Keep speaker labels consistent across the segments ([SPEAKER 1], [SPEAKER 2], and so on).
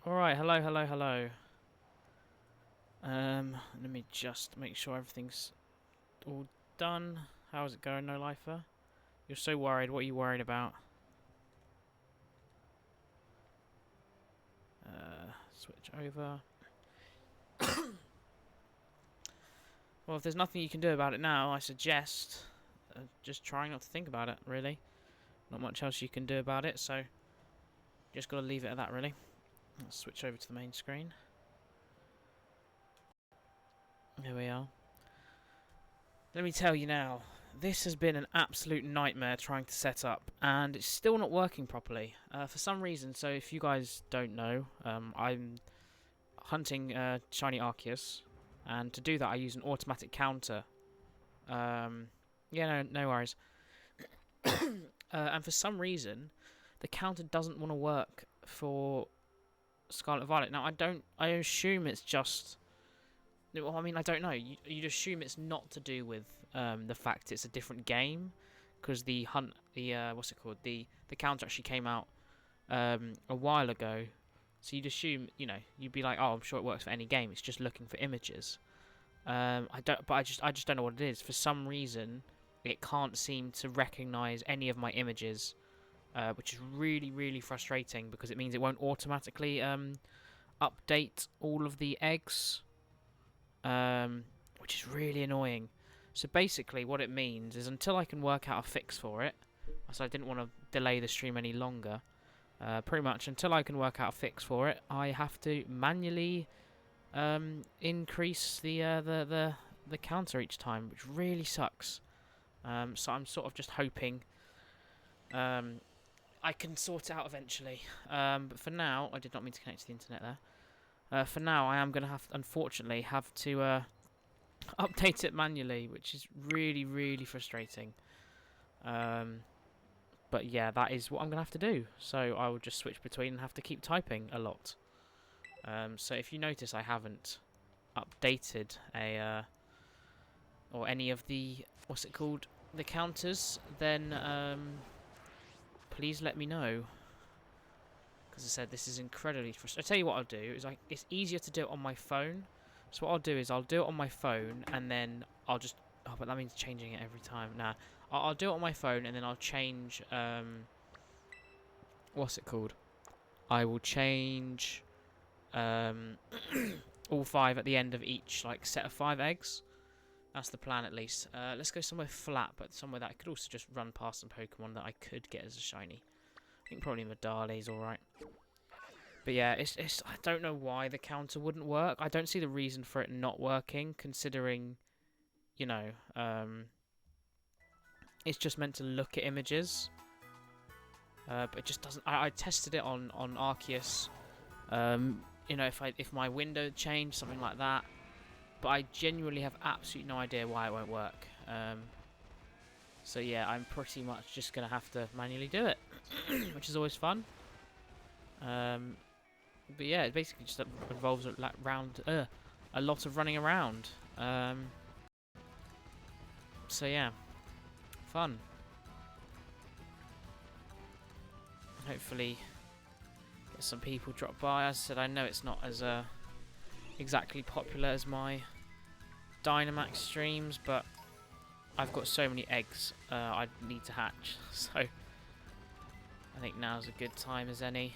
[SPEAKER 1] Alright, hello, hello, hello. Let me just make sure everything's all done. How's it going, No Lifer? You're so worried. What are you worried about? Switch over. Well, if there's nothing you can do about it now, I suggest just trying not to think about it, really. Not much else you can do about it, so just gotta leave it at that, really. Let's switch over to the main screen. Here we are. Let me tell you now, this has been an absolute nightmare trying to set up, and it's still not working properly for some reason. So if you guys don't know, I'm hunting shiny Arceus, and to do that I use an automatic counter. Yeah, no worries. And for some reason, the counter doesn't want to work for Scarlet Violet. Now I assume it's just. Well, I mean, I don't know. You'd assume it's not to do with the fact it's a different game, because the what's it called? The counter actually came out a while ago, so you'd assume, you'd be like, oh, I'm sure it works for any game. It's just looking for images. I just don't know what it is. For some reason, it can't seem to recognize any of my images, which is really, really frustrating because it means it won't automatically update all of the eggs. Which is really annoying. So basically what it means is until I can work out a fix for it, so I didn't want to delay the stream any longer, pretty much until I can work out a fix for it, I have to manually increase the counter each time, which really sucks. So I'm sort of just hoping I can sort it out eventually. But for now, I did not mean to connect to the internet there. For now, I am going to unfortunately have to update it manually, which is really, really frustrating. But yeah, that is what I'm going to have to do. So I will just switch between and have to keep typing a lot. So if you notice, I haven't updated or any of the, what's it called, the counters, then please let me know. Because I said this is incredibly frustrating. I'll tell you what I'll do is it's easier to do it on my phone. So what I'll do is I'll do it on my phone and then I'll just... Oh, but that means changing it every time. Nah, I'll do it on my phone and then I'll change... what's it called? I will change all 5 at the end of each set of 5 eggs. That's the plan at least. Let's go somewhere flat, but somewhere that I could also just run past some Pokemon that I could get as a shiny. I think probably Medali's alright. But yeah, it's I don't know why the counter wouldn't work. I don't see the reason for it not working, considering, it's just meant to look at images. But it just doesn't. I tested it on Arceus. If my window changed, something like that. But I genuinely have absolutely no idea why it won't work. So yeah, I'm pretty much just gonna have to manually do it, which is always fun. But yeah, it basically just involves a lot of running around. So yeah, fun. Hopefully, get some people drop by. As I said, I know it's not as exactly popular as my Dynamax streams, but I've got so many eggs I need to hatch, so I think now's a good time as any.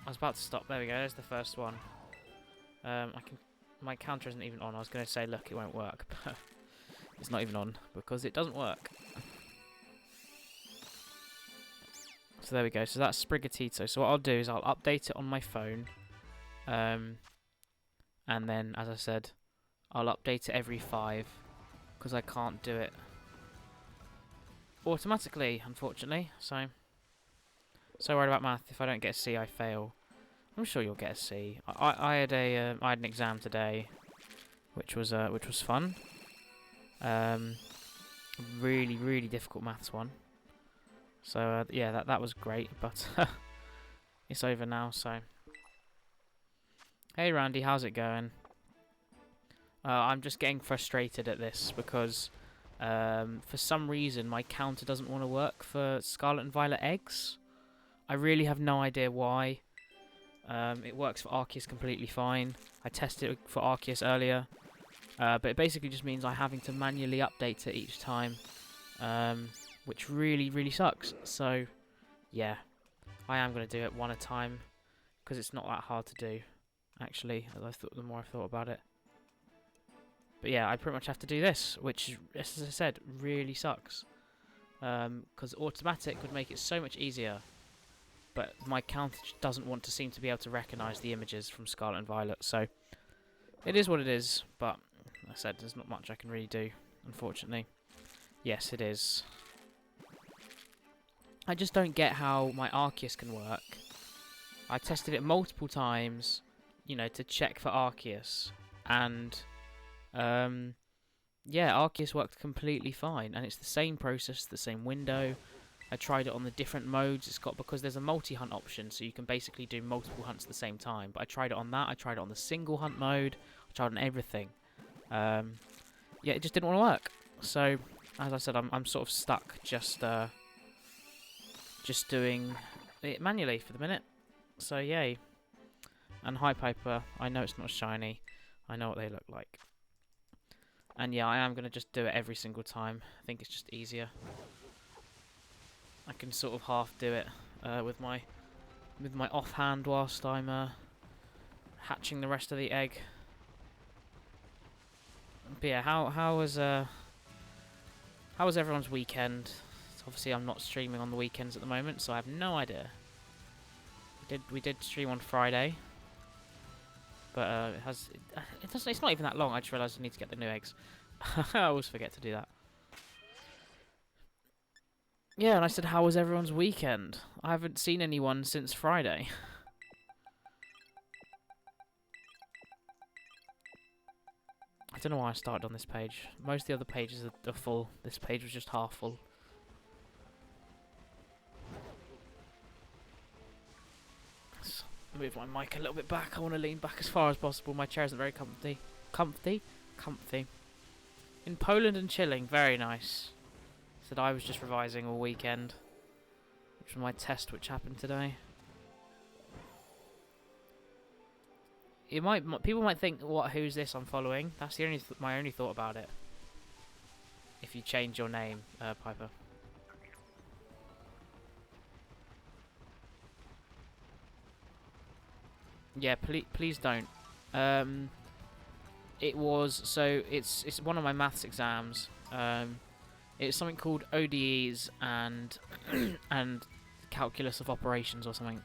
[SPEAKER 1] I was about to stop. There we go. There's the first one. My counter isn't even on. I was going to say, look, it won't work, but it's not even on because it doesn't work. So there we go. So that's Sprigatito. So what I'll do is I'll update it on my phone, and then, as I said, I'll update it every 5 because I can't do it automatically, unfortunately. So worried about math. If I don't get a C, I fail. I'm sure you'll get a C. I had an exam today, which was fun. Really, really difficult maths one. So yeah, that was great, but it's over now. So hey, Randy, how's it going? I'm just getting frustrated at this because for some reason my counter doesn't want to work for Scarlet and Violet eggs. I really have no idea why. It works for Arceus completely fine. I tested it for Arceus earlier, but it basically just means I'm having to manually update it each time, which really, really sucks. So, yeah, I am going to do it one at a time, because it's not that hard to do, actually, the more I've thought about it. But yeah, I pretty much have to do this, which, as I said, really sucks. Because automatic would make it so much easier. But my counter doesn't want to seem to be able to recognise the images from Scarlet and Violet, so it is what it is, but like I said, there's not much I can really do, unfortunately. Yes, it is. I just don't get how my Arceus can work. I tested it multiple times, you know, to check for Arceus, and yeah, Arceus worked completely fine, and it's the same process, the same window. I tried it on the different modes it's got, because there's a multi-hunt option, so you can basically do multiple hunts at the same time. But I tried it on that, I tried it on the single hunt mode, I tried on everything. Yeah, it just didn't want to work. So, as I said, I'm sort of stuck just doing it manually for the minute. So, yay. And hi, Piper. I know it's not shiny. I know what they look like. And yeah, I am going to just do it every single time. I think it's just easier. I can sort of half do it with my offhand whilst I'm hatching the rest of the egg. But yeah, how was everyone's weekend? Obviously, I'm not streaming on the weekends at the moment, so I have no idea. We did stream on Friday, but it's not even that long. I just realised I need to get the new eggs. I always forget to do that. Yeah, and I said, how was everyone's weekend? I haven't seen anyone since Friday. I don't know why I started on this page. Most of the other pages are full. This page was just half full. Let's move my mic a little bit back. I want to lean back as far as possible. My chair isn't very comfy. Comfy. In Poland and chilling. Very nice. Said I was just revising all weekend, which was my test, which happened today. People might think, "What? Who's this I'm following?" That's the my only thought about it. If you change your name, Piper. Yeah, please don't. It was it's one of my maths exams. It's something called ODEs and and calculus of operations or something.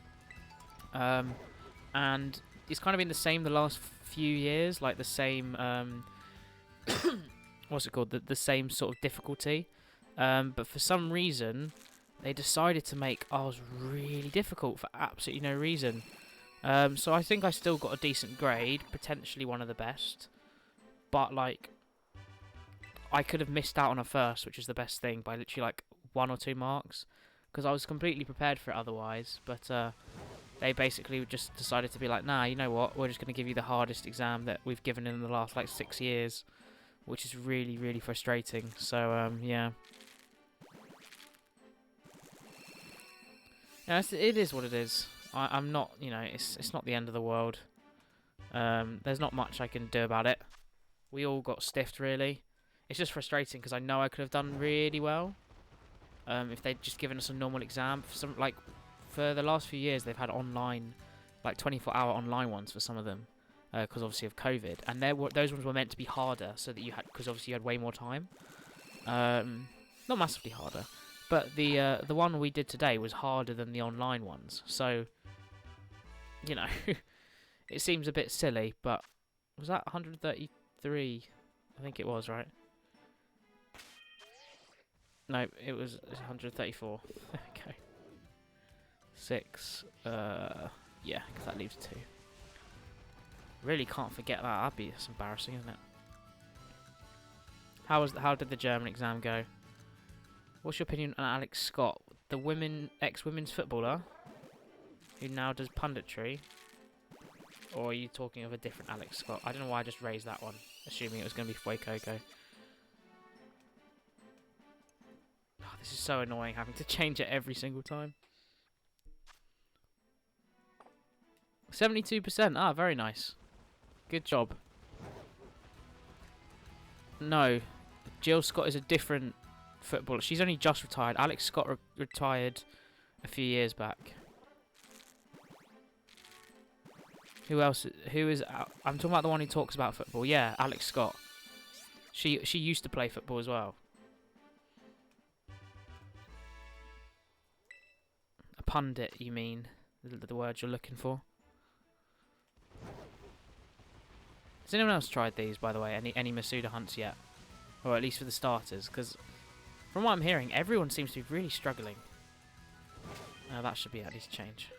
[SPEAKER 1] And it's kind of been the same the last few years, like the same what's it called? The same sort of difficulty. But for some reason, they decided to make ours really difficult for absolutely no reason. So I think I still got a decent grade, potentially one of the best. But like, I could have missed out on a first, which is the best thing, by literally like 1 or 2 marks, because I was completely prepared for it otherwise. But they basically just decided to be like, nah, you know what? We're just going to give you the hardest exam that we've given in the last like 6 years, which is really, really frustrating. So yeah. Yeah, it is what it is. I'm not, you know, it's not the end of the world. There's not much I can do about it. We all got stiffed, really. It's just frustrating because I know I could have done really well if they'd just given us a normal exam. For the last few years, they've had online, like 24-hour online ones for some of them, because obviously of COVID, and those ones were meant to be harder, so that because obviously you had way more time. Not massively harder, but the one we did today was harder than the online ones. So, you know, it seems a bit silly, but was that 133? I think it was, right? No, it was 134. Okay. 6. Yeah, because that leaves 2. Really can't forget that. That's embarrassing, isn't it? How did the German exam go? What's your opinion on Alex Scott, the ex-women's footballer who now does punditry? Or are you talking of a different Alex Scott? I don't know why I just raised that one, assuming it was going to be Fuecoco. Oh, this is so annoying having to change it every single time. 72%. Ah, very nice. Good job. No, Jill Scott is a different footballer. She's only just retired. Alex Scott retired a few years back. Who else? Who is? I'm talking about the one who talks about football. Yeah, Alex Scott. She used to play football as well. A pundit, you mean? The word you're looking for. Has anyone else tried these, by the way? Any Masuda hunts yet? Or at least for the starters? Because from what I'm hearing, everyone seems to be really struggling. That should be at least change.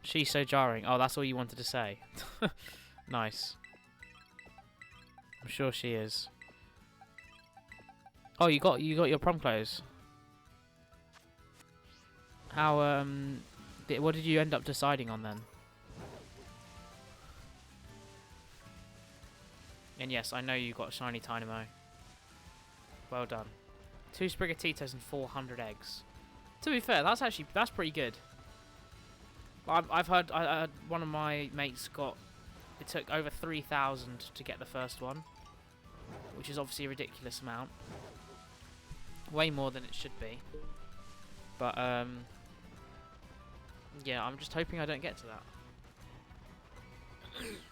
[SPEAKER 1] She's so jarring. Oh, that's all you wanted to say. Nice. I'm sure she is. Oh, you got your prom clothes. How what did you end up deciding on then? And yes, I know you got shiny Tynamo. Well done. 2 Sprigatitos and 400 eggs. To be fair, that's pretty good. I've heard one of my mates got. It took over 3,000 to get the first one, which is obviously a ridiculous amount. Way more than it should be. But yeah, I'm just hoping I don't get to that.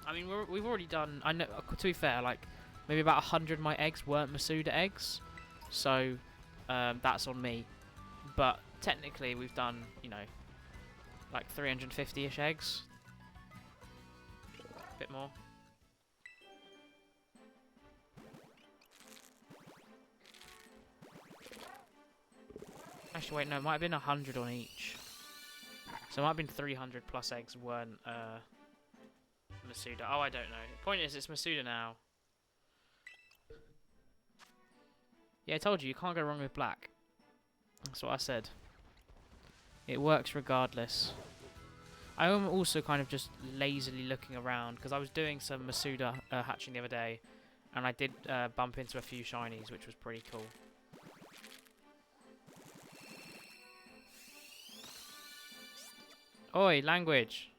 [SPEAKER 1] I mean, we've already done. I know. To be fair, like maybe about 100 of my eggs weren't Masuda eggs, so that's on me. But technically, we've done, you know, like 350-ish eggs, a bit more. Actually, wait, no, it might have been 100 on each. So it might have been 300 plus eggs weren't Masuda. Oh, I don't know. The point is, it's Masuda now. Yeah, I told you can't go wrong with black. That's what I said. It works regardless. I am also kind of just lazily looking around because I was doing some Masuda hatching the other day, and I did bump into a few shinies, which was pretty cool. Oi, language.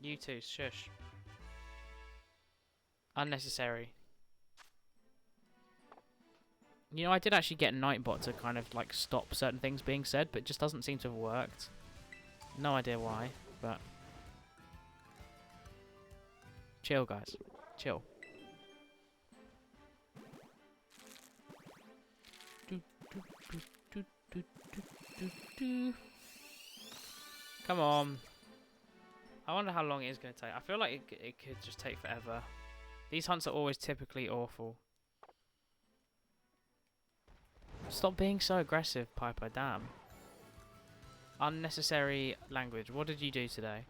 [SPEAKER 1] You two, shush. Unnecessary. You know, I did actually get Nightbot to kind of like stop certain things being said, but it just doesn't seem to have worked. No idea why, but chill, guys. Chill. Come on. I wonder how long it is going to take. I feel like it could just take forever. These hunts are always typically awful. Stop being so aggressive, Piper. Damn. Unnecessary language. What did you do today?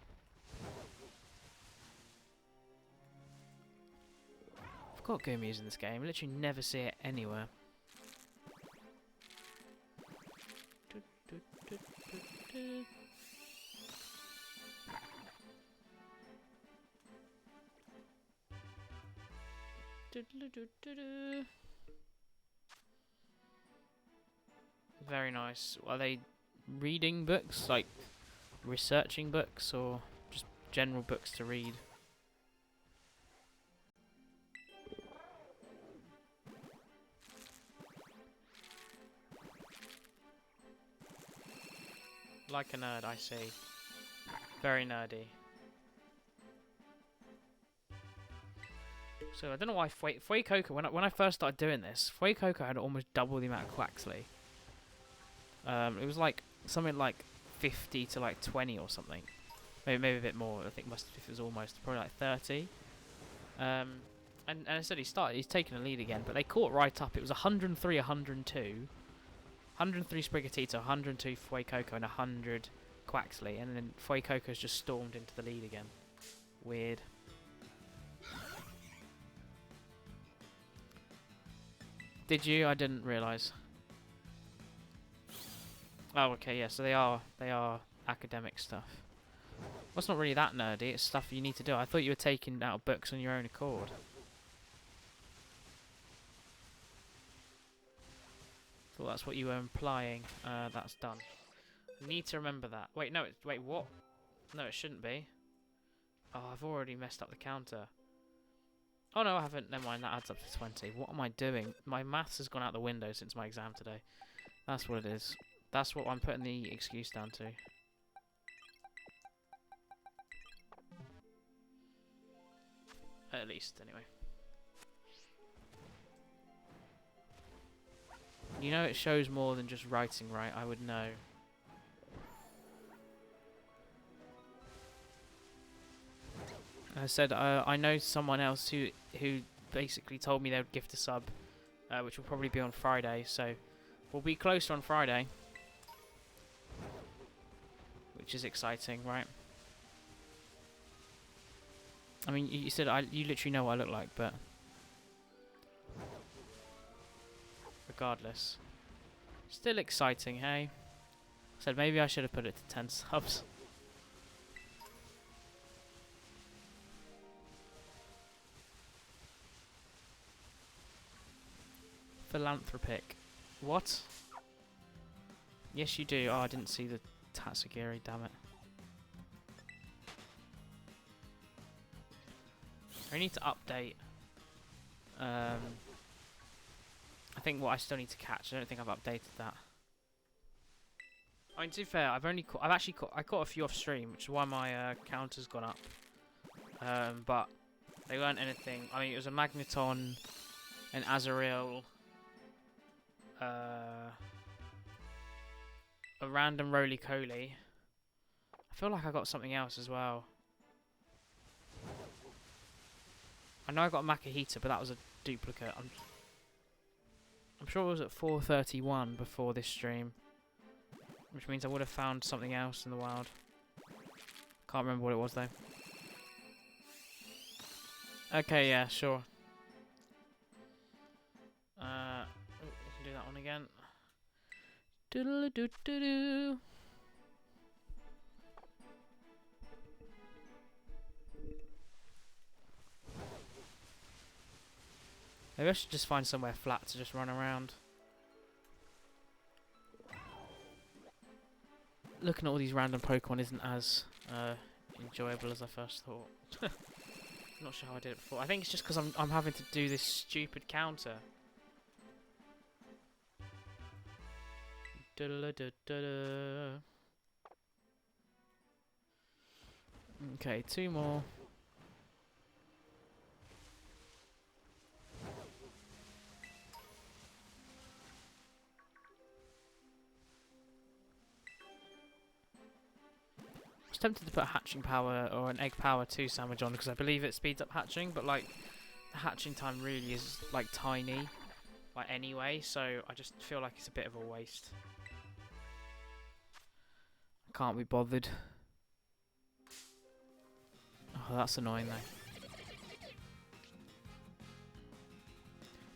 [SPEAKER 1] I've got Goomies in this game. I literally never see it anywhere. Very nice. Are they reading books, like researching books, or just general books to read? Like a nerd, I see. Very nerdy. So I don't know why Fuecoco, when I first started doing this, Fuecoco had almost double the amount of Quaxley. It was like something like 50 to like 20 or something. Maybe a bit more. I think it was almost probably like 30. And I said he's taken a lead again, but they caught right up. It was 103, 102. 103 Sprigatito, 102 Fuecoco, and 100 Quaxley, and then Fuecoco's just stormed into the lead again. Weird. Did you? I didn't realise. Oh, okay, yeah, so they are academic stuff. Well, it's not really that nerdy, it's stuff you need to do. I thought you were taking out books on your own accord. Thought that's what you were implying. That's done. Need to remember that. Wait, no, wait, what? No, it shouldn't be. Oh, I've already messed up the counter. Oh no, I haven't. Never mind, that adds up to 20. What am I doing? My maths has gone out the window since my exam today. That's what it is. That's what I'm putting the excuse down to. At least, anyway. You know it shows more than just writing right, I would know. I said I know someone else who basically told me they would gift a sub, which will probably be on Friday, so we'll be closer on Friday. Which is exciting, right? I mean, you said you literally know what I look like, but regardless, still exciting, hey? I said maybe I should have put it to 10 subs. Philanthropic. What? Yes, you do. Oh, I didn't see the Tatsugiri, damn it. I need to update. I think what I still need to catch. I don't think I've updated that. I mean, to be fair, I caught a few off stream, which is why my counter's gone up. But they weren't anything. I mean, it was a Magneton, an Azrael, a random Roly-Coly. I feel like I got something else as well. I know I got a Makahita, but that was a duplicate. I'm sure it was at 4:31 before this stream, which means I would have found something else in the wild. Can't remember what it was though. Okay, yeah, sure. We can do that one again. Doodle doo doo doo. Maybe I should just find somewhere flat to just run around. Looking at all these random Pokemon isn't as enjoyable as I first thought. Not sure how I did it before. I think it's just because I'm having to do this stupid counter. Okay, 2 more. I was tempted to put a hatching power or an egg power 2 sandwich on because I believe it speeds up hatching, but like the hatching time really is like tiny, like anyway, so I just feel like it's a bit of a waste. I can't be bothered. Oh, that's annoying though.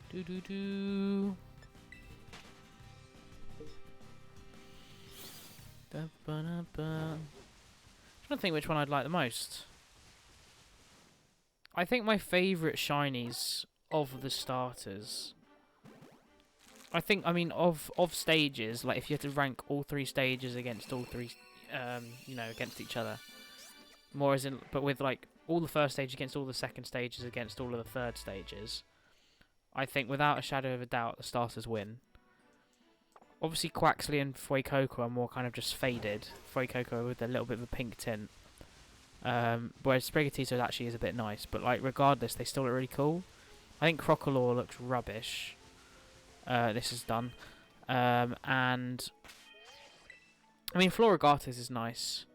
[SPEAKER 1] Do do do. Da ba da ba. I don't think which one I'd like the most. I think my favourite shinies of the starters. I mean, of stages, like if you had to rank all 3 stages against all 3, you know, against each other. More as in, but with like all the first stage against all the second stages against all of the third stages. I think without a shadow of a doubt, the starters win. Obviously, Quaxley and Fuecoco are more kind of just faded. Fuecoco with a little bit of a pink tint. Whereas Sprigatito actually is a bit nice, but like regardless, they still look really cool. I think Crocodile looks rubbish. This is done. And I mean, Florigatis is nice.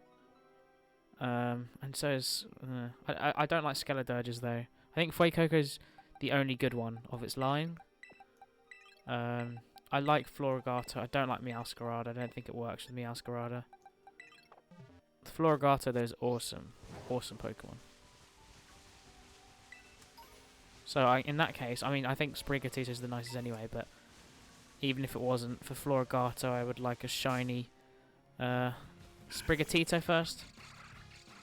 [SPEAKER 1] And so is... I don't like Skeledurges though. I think Fuecoco's the only good one of its line. I like Florigato. I don't like Meowscarada. I don't think it works with Meowscarada. Florigato though is awesome. Awesome Pokemon. So in that case, I mean, I think Sprigatito is the nicest anyway, but even if it wasn't, for Florigato I would like a shiny Sprigatito first.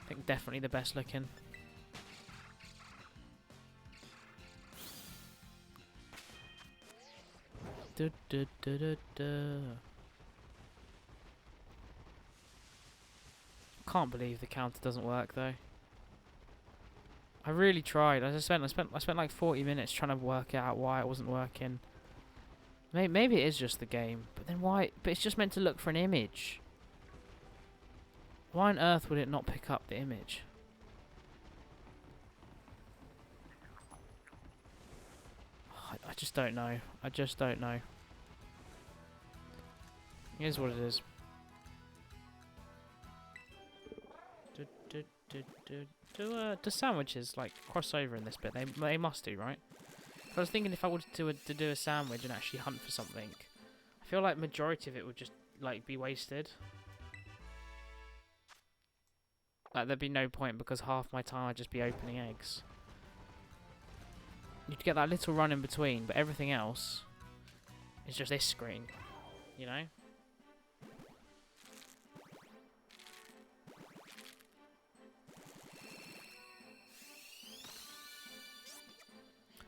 [SPEAKER 1] I think definitely the best looking. can't believe the counter doesn't work though. I really tried. I spent like 40 minutes trying to work out why it wasn't working. Maybe it is just the game, but then why? But it's just meant to look for an image. Why on earth would it not pick up the image? I just don't know. I just don't know. Here's what it is. Do sandwiches like cross over in this bit? They must do, right? I was thinking if I wanted to do a sandwich and actually hunt for something, I feel like majority of it would just like be wasted. Like there'd be no point because half my time I'd just be opening eggs. You'd get that little run in between, but everything else is just this screen, you know?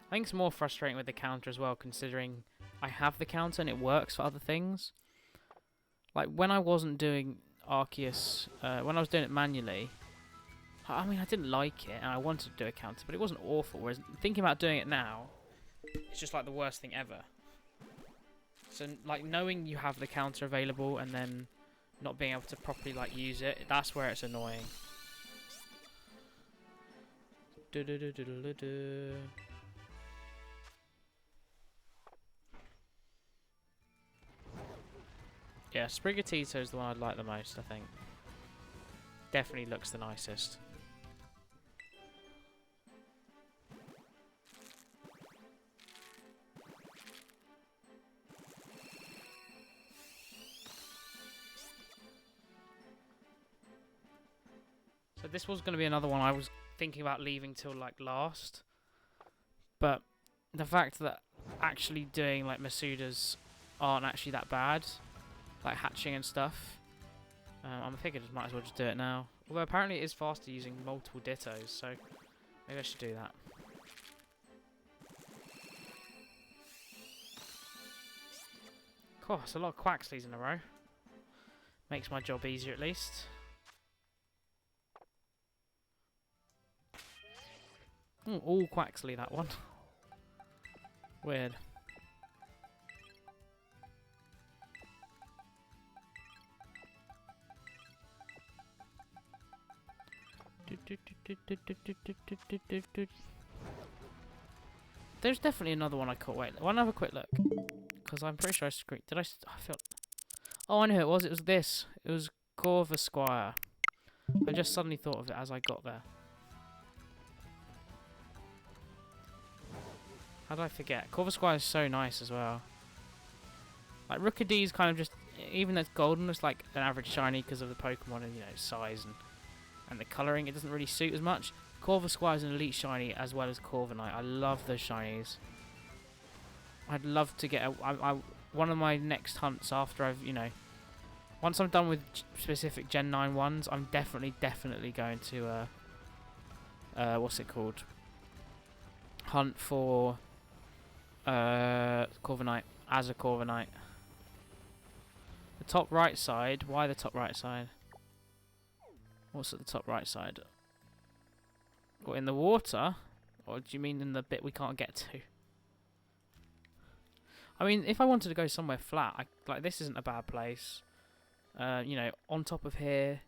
[SPEAKER 1] I think it's more frustrating with the counter as well, considering I have the counter and it works for other things. Like when I wasn't doing Arceus, when I was doing it manually, I mean I didn't like it and I wanted to do a counter, but it wasn't awful. Whereas thinking about doing it now, it's just like the worst thing ever. So like knowing you have the counter available and then not being able to properly like use it, that's where it's annoying. Yeah, Sprigatito is the one I'd like the most, I think. Definitely looks the nicest. So this was going to be another one I was thinking about leaving till like last. But the fact that actually doing like Masudas aren't actually that bad, like hatching and stuff, I figured I might as well just do it now. Although apparently it is faster using multiple dittos, so maybe I should do that. Cool, it's a lot of Quaxleys in a row. Makes my job easier at least. All Quaxley, that one. Weird. There's definitely another one I caught. Wait, I want to have a quick look. Because I'm pretty sure I screwed. Did I feel... Oh, I know who it was. It was this. It was Corva Squire. I just suddenly thought of it as I got there. How did I forget? Corva Squire is so nice as well. Like, Rookidee is kind of just... Even though it's golden, it's like an average shiny because of the Pokemon and, you know, size and the colouring. It doesn't really suit as much. Corva Squire is an elite shiny as well as Corviknight. I love those shinies. I'd love to get one of my next hunts after I've, you know... Once I'm done with specific Gen 9 ones, I'm definitely going to... what's it called? Hunt for... Corviknight. As a Corviknight. The top right side. Why the top right side? What's at the top right side? What, in the water? Or do you mean in the bit we can't get to? I mean, if I wanted to go somewhere flat, like this isn't a bad place. You know, on top of here.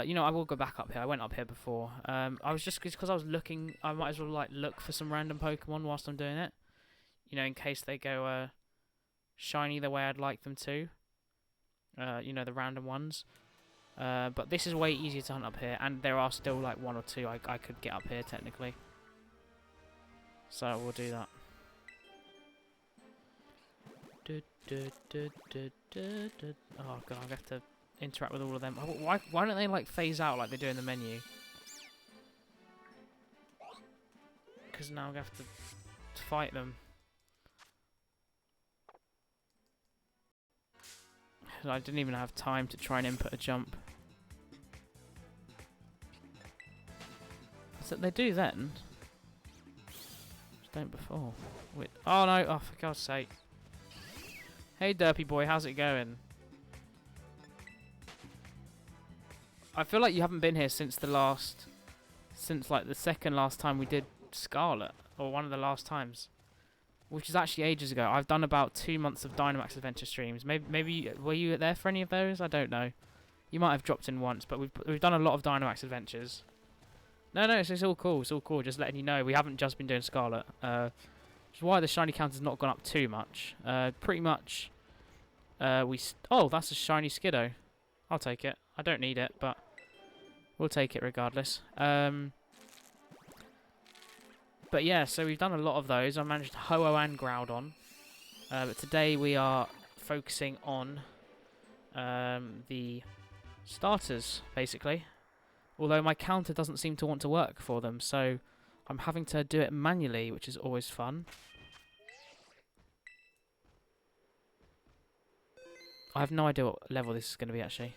[SPEAKER 1] You know, I will go back up here. I went up here before. I was just because I was looking. I might as well like look for some random Pokemon whilst I'm doing it. You know, in case they go shiny the way I'd like them to. You know, the random ones. But this is way easier to hunt up here, and there are still like one or two I could get up here technically. So we'll do that. Oh god, I have to interact with all of them. Why don't they like phase out like they do in the menu? Because now I'm gonna have to fight them. I didn't even have time to try and input a jump. So they do then. Just don't before. Wait. Oh no! Oh, for God's sake! Hey, derpy boy, how's it going? I feel like you haven't been here since like the second last time we did Scarlet, or one of the last times, which is actually ages ago. I've done about 2 months of Dynamax Adventure streams. Maybe were you there for any of those? I don't know. You might have dropped in once, but we've done a lot of Dynamax Adventures. No, it's all cool. It's all cool. Just letting you know, we haven't just been doing Scarlet. Which is why the shiny count has not gone up too much. Pretty much. Oh, that's a shiny Skiddo. I'll take it. I don't need it, but we'll take it regardless. But yeah, so we've done a lot of those. I managed Ho-Oh and Groudon. But today we are focusing on the starters, basically. Although my counter doesn't seem to want to work for them, so I'm having to do it manually, which is always fun. I have no idea what level this is going to be, actually.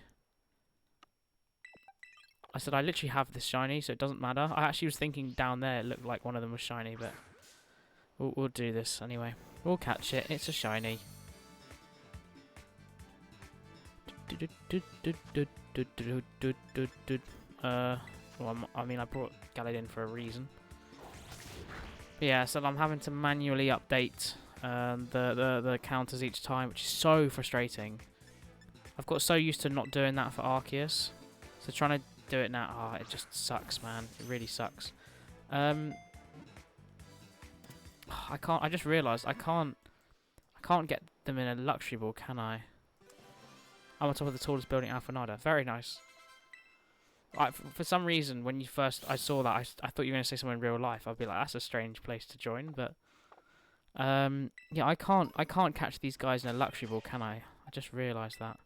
[SPEAKER 1] I said I literally have this shiny, so it doesn't matter. I actually was thinking down there it looked like one of them was shiny, but we'll do this anyway. We'll catch it. It's a shiny. Well, I mean, I brought Galad in for a reason. But yeah, so I'm having to manually update the counters each time, which is so frustrating. I've got so used to not doing that for Arceus, so trying to do it now, it just sucks, man. It really sucks. I can't. I just realised I can't get them in a luxury ball, can I? I'm on top of the tallest building, Alphanada. Very nice. For some reason, when I saw that, I thought you were going to say something in real life. I'd be like, that's a strange place to join, but yeah, I can't catch these guys in a luxury ball, can I? I just realised that.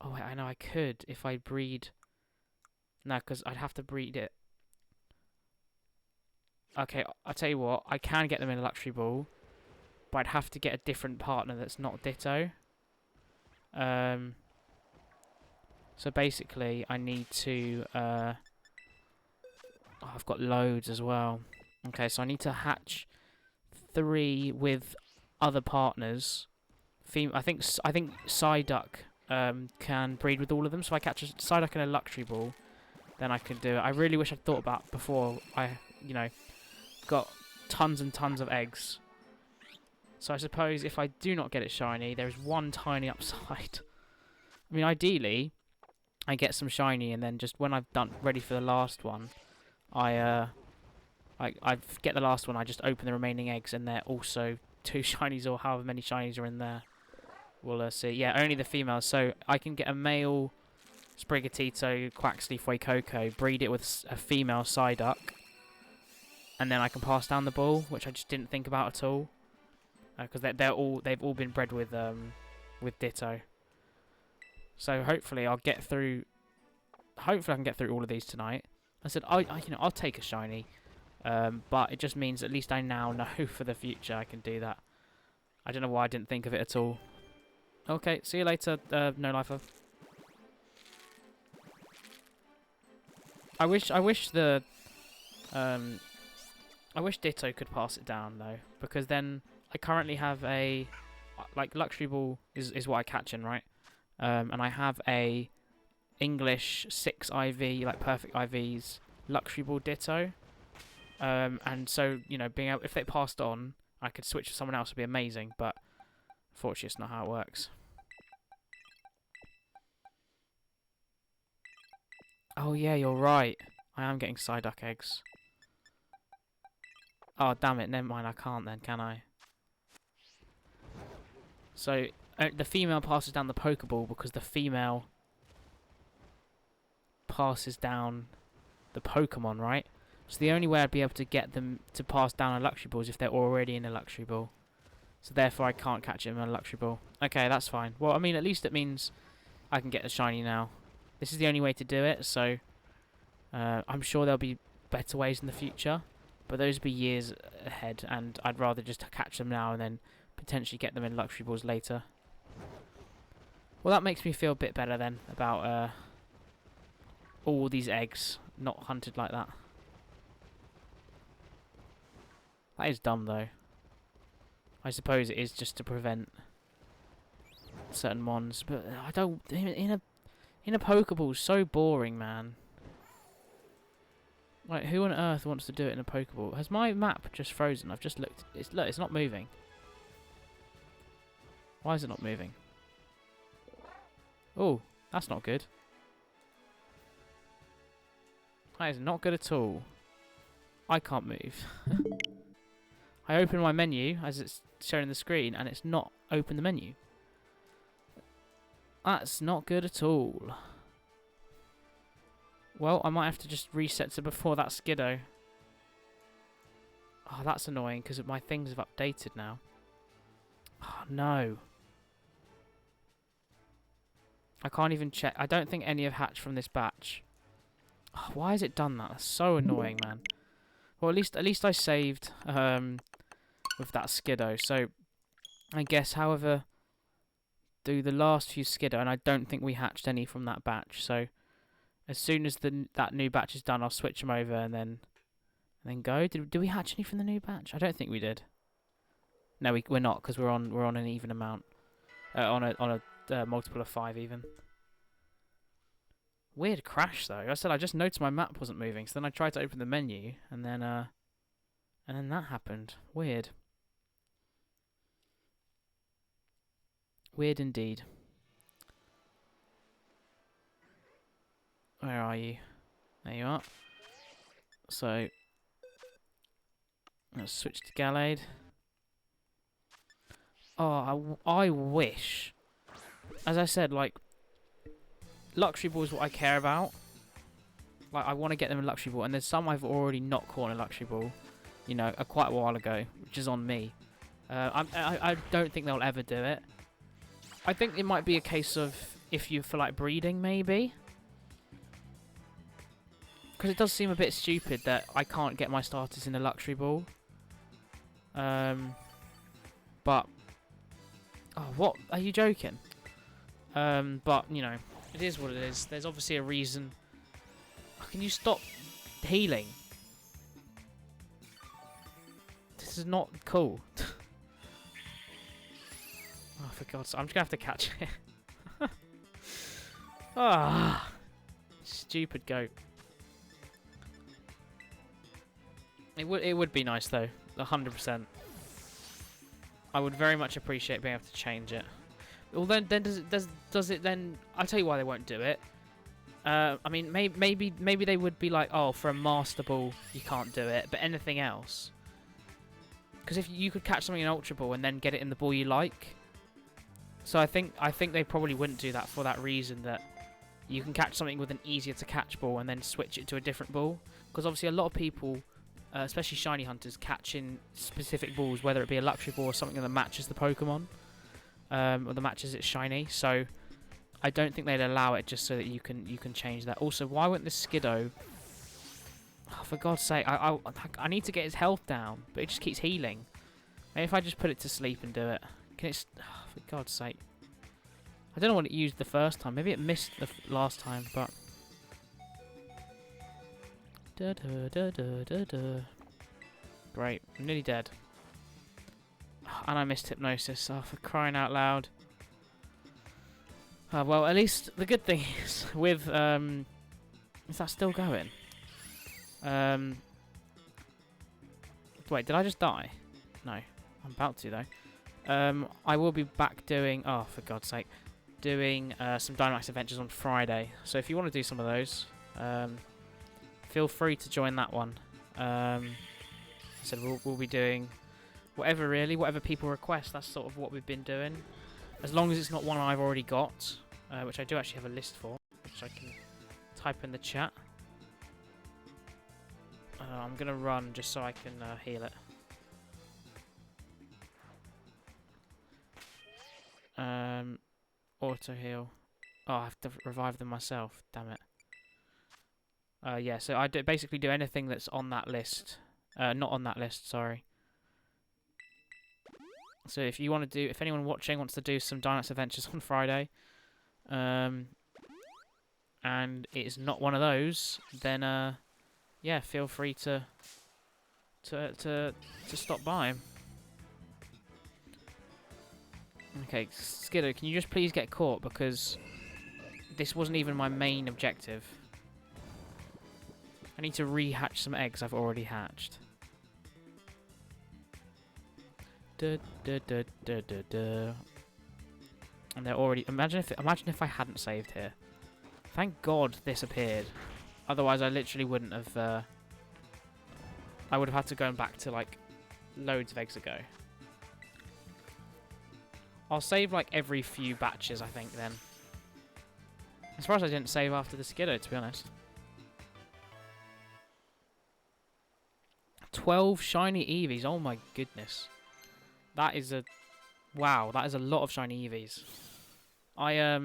[SPEAKER 1] Oh wait, I know I could if I breed. No, because I'd have to breed it. Okay, I'll tell you what, I can get them in a luxury ball, but I'd have to get a different partner that's not Ditto. So basically, I need to. Oh, I've got loads as well. Okay, so I need to hatch 3 with other partners. I think Psyduck can breed with all of them. So if I catch a Psyduck in a luxury ball, then I can do it. I really wish I'd thought about before I, got tons and tons of eggs. So I suppose if I do not get it shiny, there is one tiny upside. I mean, ideally, I get some shiny, and then just when I've done ready for the last one, I get the last one. I just open the remaining eggs, and they're also 2 shinies or however many shinies are in there. We'll see. Yeah, only the females. So I can get a male Sprigatito, Quaxly, Fuecoco, breed it with a female Psyduck, and then I can pass down the ball, which I just didn't think about at all, because they've all been bred with Ditto. So hopefully I'll get through. Hopefully I can get through all of these tonight. I said I'll take a shiny, but it just means at least I now know for the future I can do that. I don't know why I didn't think of it at all. Okay, see you later, No Lifer. I wish Ditto could pass it down though, because then I currently have a luxury ball is what I catch in, right? And I have a English 6 IV, perfect IVs luxury ball Ditto. And so, being able, if they passed on, I could switch to someone else would be amazing, but unfortunately it's not how it works. Oh yeah, you're right. I am getting Psyduck eggs. Oh damn it, never mind, I can't then, can I? So the female passes down the Pokeball because the female passes down the Pokemon, right? So the only way I'd be able to get them to pass down a luxury ball is if they're already in a luxury ball. So therefore I can't catch them in a luxury ball. Okay, that's fine. Well, I mean, at least it means I can get a shiny now. This is the only way to do it, so I'm sure there'll be better ways in the future, but those would be years ahead, and I'd rather just catch them now and then potentially get them in luxury balls later. Well, that makes me feel a bit better then about all these eggs not hunted like that. That is dumb though. I suppose it is just to prevent certain mons, but I don't. In a Pokeball, so boring, man. Like, who on earth wants to do it in a Pokeball? Has my map just frozen? I've just looked. Look, it's not moving. Why is it not moving? Oh, that's not good. That is not good at all. I can't move. I open my menu as it's showing the screen, and it's not open the menu. That's not good at all. Well, I might have to just reset to before that Skiddo. Oh, that's annoying because my things have updated now. Oh, no. I can't even check. I don't think any have hatched from this batch. Oh, why has it done that? That's so annoying, man. Well, at least I saved with that Skiddo. So, I guess, however, do the last few Skiddo, and I don't think we hatched any from that batch. So, as soon as that new batch is done, I'll switch them over and then go. Did we hatch any from the new batch? I don't think we did. No, we're not because we're on an even amount, on a multiple of 5 even. Weird crash though. I said I just noticed my map wasn't moving, so then I tried to open the menu, and then that happened. Weird. Weird indeed. Where are you? There you are. So, let's switch to Gallade. Oh, I wish. As I said, like, Luxury Ball is what I care about. Like, I want to get them a Luxury Ball, and there's some I've already not caught in a Luxury Ball, you know, quite a while ago, which is on me. I don't think they'll ever do it. I think it might be a case of if you feel like breeding, maybe. Because it does seem a bit stupid that I can't get my starters in a Luxury Ball. But... Oh, what? Are you joking? But, you know, it is what it is. There's obviously a reason. Oh, can you stop healing? This is not cool. Oh, for God's sake. I'm just going to have to catch it. Ah, stupid goat. It would be nice though, 100%. I would very much appreciate being able to change it. Well, then does it then? I'll tell you why they won't do it. I mean, maybe they would be like, oh, for a Master Ball you can't do it, but anything else. Because if you could catch something in Ultra Ball and then get it in the ball you like, so I think they probably wouldn't do that for that reason, that you can catch something with an easier to catch ball and then switch it to a different ball. Because obviously a lot of people, especially shiny hunters, catch in specific balls, whether it be a Luxury Ball or something that matches the Pokemon, or that matches its shiny. So I don't think they'd allow it just so that you can change that. Also, why wouldn't this Skiddo? Oh, for God's sake, I need to get his health down, but it just keeps healing. Maybe if I just put it to sleep and do it. Can it? Oh, for God's sake. I don't know what it used the first time. Maybe it missed the last time, but... Great, I'm nearly dead. And I missed Hypnosis, oh, for crying out loud. Well, at least the good thing is, with... is that still going? Wait, did I just die? No, I'm about to though. I will be back doing... Oh, for God's sake. Doing some Dynamax Adventures on Friday. So if you want to do some of those, feel free to join that one. I said we'll be doing whatever, really, whatever people request. That's sort of what we've been doing. As long as it's not one I've already got, which I do actually have a list for, which I can type in the chat. I'm going to run just so I can heal it. Auto heal. Oh, I have to revive them myself. Damn it. Yeah, so I basically do anything that's on that list. Not on that list, sorry. So if you want to do, if anyone watching wants to do some Dynamax Adventures on Friday, and it's not one of those, then yeah, feel free to stop by. Okay, Skiddo, can you just please get caught? Because this wasn't even my main objective. I need to rehatch some eggs I've already hatched. Duh, duh, duh, duh, duh, duh. And they're already... Imagine if I hadn't saved here. Thank God this appeared. Otherwise, I literally wouldn't have... I would have had to go back to, like, loads of eggs ago. I'll save, like, every few batches, I think, then. As far as I didn't save after the Skiddo, to be honest. 12 shiny Eevees. Oh, my goodness. That is a... Wow, that is a lot of shiny Eevees. I,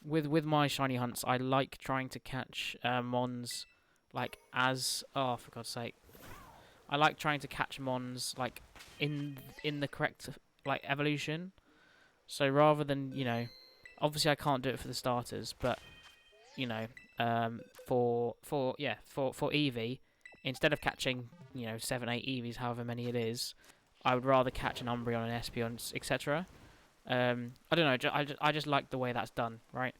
[SPEAKER 1] with my shiny hunts, I like trying to catch mons, like, as... Oh, for God's sake. I like trying to catch mons, like, in the correct, like, evolution. So rather than, you know... Obviously, I can't do it for the starters, but, you know, for Eevee, instead of catching, you know, 7, 8 Eevees, however many it is, I would rather catch an Umbreon, an Espeon, etc. I don't know, I just like the way that's done, right?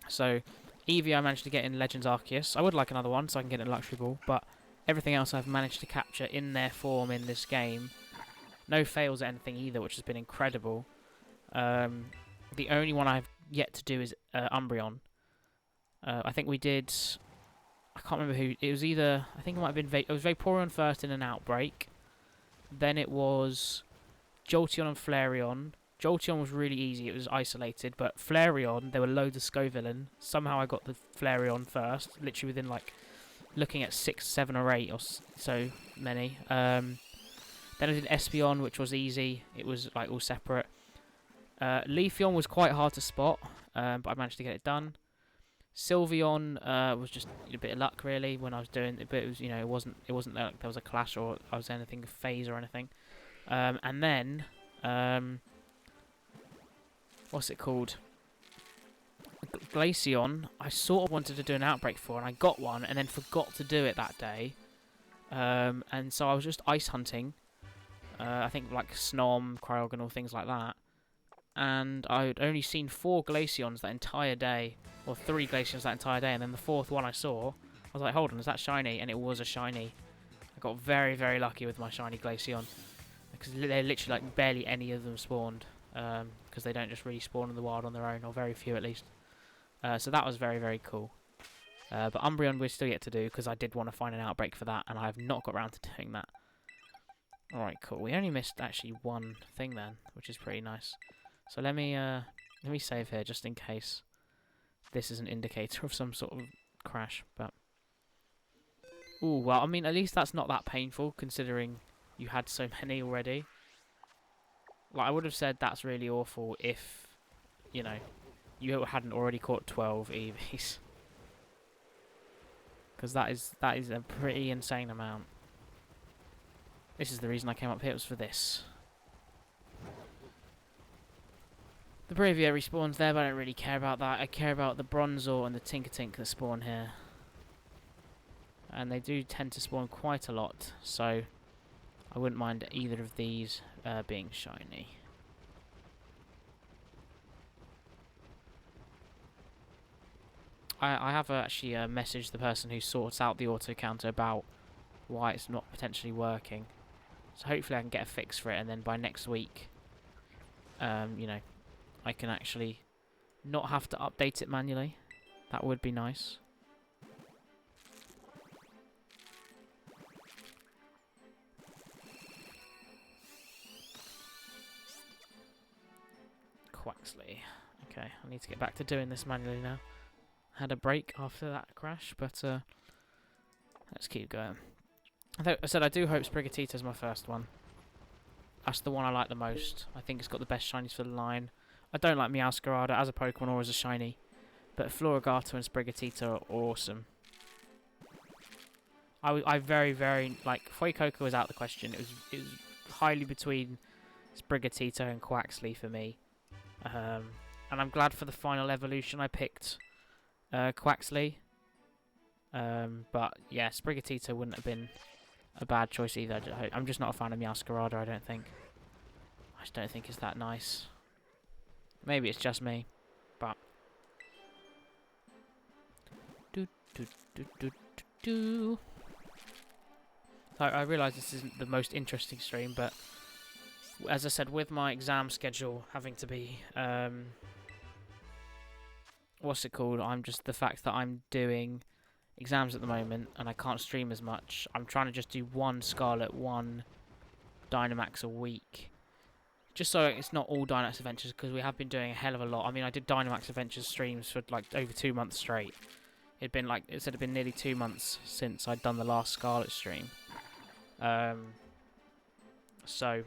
[SPEAKER 1] So, Eevee I managed to get in Legends Arceus. I would like another one, so I can get a Luxury Ball, but everything else I've managed to capture in their form in this game. No fails at anything either, which has been incredible. The only one I've yet to do is Umbreon. I think we did... I can't remember who... It was either... I think it might have been... It was Vaporeon first in an Outbreak. Then it was Jolteon and Flareon. Jolteon was really easy. It was isolated. But Flareon, there were loads of Scovillain. Somehow I got the Flareon first. Literally within, like, looking at 6, 7 or 8 or so many. Then I did Espeon, which was easy. It was, like, all separate. Leafeon was quite hard to spot, but I managed to get it done. Sylveon was just a bit of luck, really, when I was doing it, but it was, you know, it wasn't like there was a clash or I was anything phase or anything. And then, what's it called? Glaceon, I sort of wanted to do an Outbreak for, and I got one, and then forgot to do it that day. And so I was just ice hunting. I think like Snom, Cryogonal, things like that. And I'd only seen 4 Glaceons that entire day, or 3 Glaceons that entire day, and then the 4th one I saw, I was like, hold on, is that shiny? And it was a shiny. I got very, very lucky with my shiny Glaceon, because they're literally like barely any of them spawned, because they don't just really spawn in the wild on their own, or very few at least. So that was very, very cool. But Umbreon we're still yet to do, because I did want to find an Outbreak for that, and I have not got around to doing that. Alright, cool. We only missed actually one thing then, which is pretty nice. So let me save here just in case this is an indicator of some sort of crash. But ooh, well, I mean, at least that's not that painful considering you had so many already. Like, I would have said that's really awful if, you know, you hadn't already caught 12 Eevees, because that is a pretty insane amount. This is the reason I came up here. It was for this. The Braviary spawns there, but I don't really care about that. I care about the Bronzor and the Tinkertink that spawn here. And they do tend to spawn quite a lot, so I wouldn't mind either of these being shiny. I have actually messaged the person who sorts out the auto counter about why it's not potentially working. So hopefully I can get a fix for it, and then by next week, you know, I can actually not have to update it manually. That would be nice. Quaxley. Okay, I need to get back to doing this manually now. Had a break after that crash, but let's keep going. I said I do hope Sprigatita's my first one. That's the one I like the most. I think it's got the best shinies for the line. I don't like Meowscarada as a Pokemon or as a shiny, but Floragato and Sprigatita are awesome. I very, very, like, Fuecoco was out of the question. It was highly between Sprigatito and Quaxley for me. And I'm glad for the final evolution I picked Quaxley. But yeah, Sprigatito wouldn't have been a bad choice either. I'm just not a fan of Meowscarada, I don't think. I just don't think it's that nice. Maybe it's just me, but... I realise this isn't the most interesting stream, but as I said, with my exam schedule having to be, what's it called? I'm just the fact that I'm doing exams at the moment and I can't stream as much. I'm trying to just do one Scarlet, one Dynamax a week, just so it's not all Dynamax Adventures, because we have been doing a hell of a lot. I mean, I did Dynamax Adventures streams for like over 2 months straight. It'd been nearly 2 months since I'd done the last Scarlet stream. So,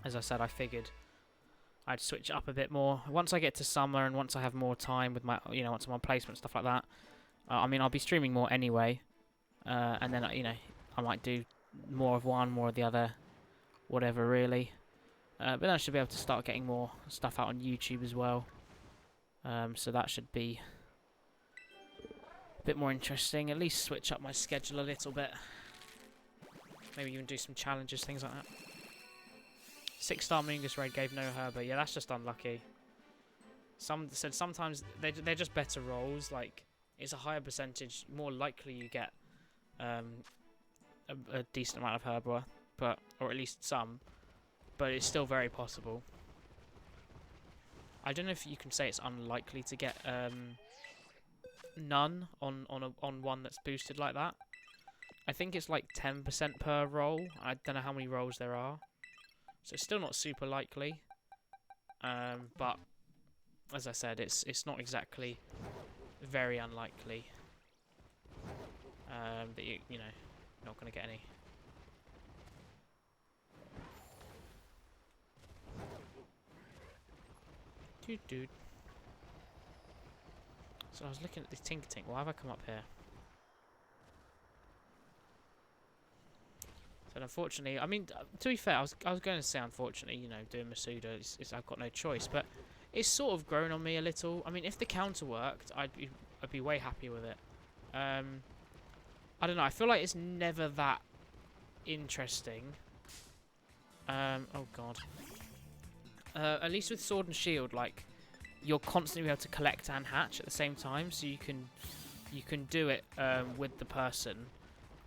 [SPEAKER 1] as I said, I figured I'd switch it up a bit more once I get to summer and once I have more time with my, once I'm on placement stuff like that. I mean, I'll be streaming more anyway, and then I might do more of one, more of the other, whatever really. But then I should be able to start getting more stuff out on YouTube as well. So that should be a bit more interesting. At least switch up my schedule a little bit. Maybe even do some challenges, things like that. 6-star Moongus raid gave no Herber. Yeah, that's just unlucky. Some said sometimes they're just better rolls. Like, it's a higher percentage, more likely you get a decent amount of Herber, or at least some. But it's still very possible. I don't know if you can say it's unlikely to get none on one that's boosted like that. I think it's like 10% per roll. I don't know how many rolls there are. So it's still not super likely. But as I said, it's not exactly very unlikely that you're not going to get any. Dude. So I was looking at this Tinkertink. Why have I come up here? So unfortunately, I mean, to be fair, I was going to say unfortunately, doing Masuda, I've got no choice, but it's sort of grown on me a little. I mean, if the counter worked, I'd be way happy with it. I don't know. I feel like it's never that interesting. Oh god. At least with Sword and Shield, like, you're constantly able to collect and hatch at the same time, so you can do it with the person.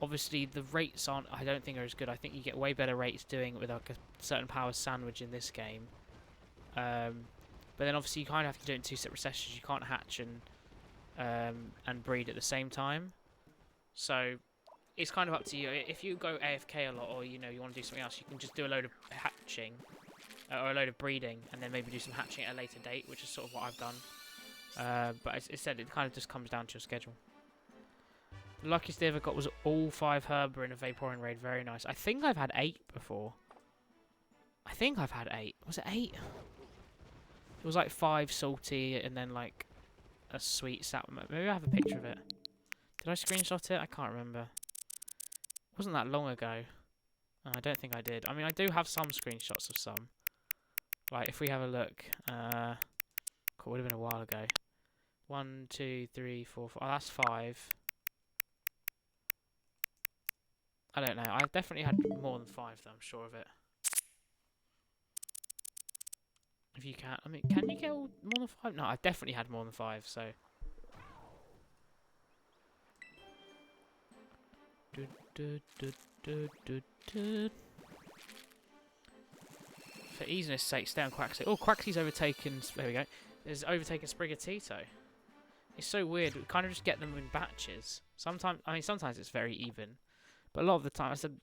[SPEAKER 1] Obviously, the rates I don't think are as good. I think you get way better rates doing it with like a certain power sandwich in this game. But then obviously you kind of have to do it in 2 separate sessions. You can't hatch and breed at the same time. So it's kind of up to you. If you go AFK a lot, or you want to do something else, you can just do a load of hatching. Or a load of breeding, and then maybe do some hatching at a later date, which is sort of what I've done. But as I said, it kind of just comes down to your schedule. The luckiest I ever got was all 5 Herber in a Vaporeon raid. Very nice. I think I've had 8 before. I think I've had 8. Was it 8? It was like 5 salty, and then like a sweet sap. Maybe I have a picture of it. Did I screenshot it? I can't remember. It wasn't that long ago. I don't think I did. I mean, I do have some screenshots of some. Like, if we have a look, cool, would have been a while ago. 1, 2, 3, 4, 5. Oh, that's 5. I don't know. I've definitely had more than 5, though. I'm sure of it. If you can, I mean, can you get more than 5? No, I've definitely had more than 5. So. For easiness sake, stay on Quaxley. Oh, Quaxley's overtaken. There we go. It's overtaken Sprigatito. It's so weird. We kind of just get them in batches. Sometimes it's very even, but a lot of the time, I said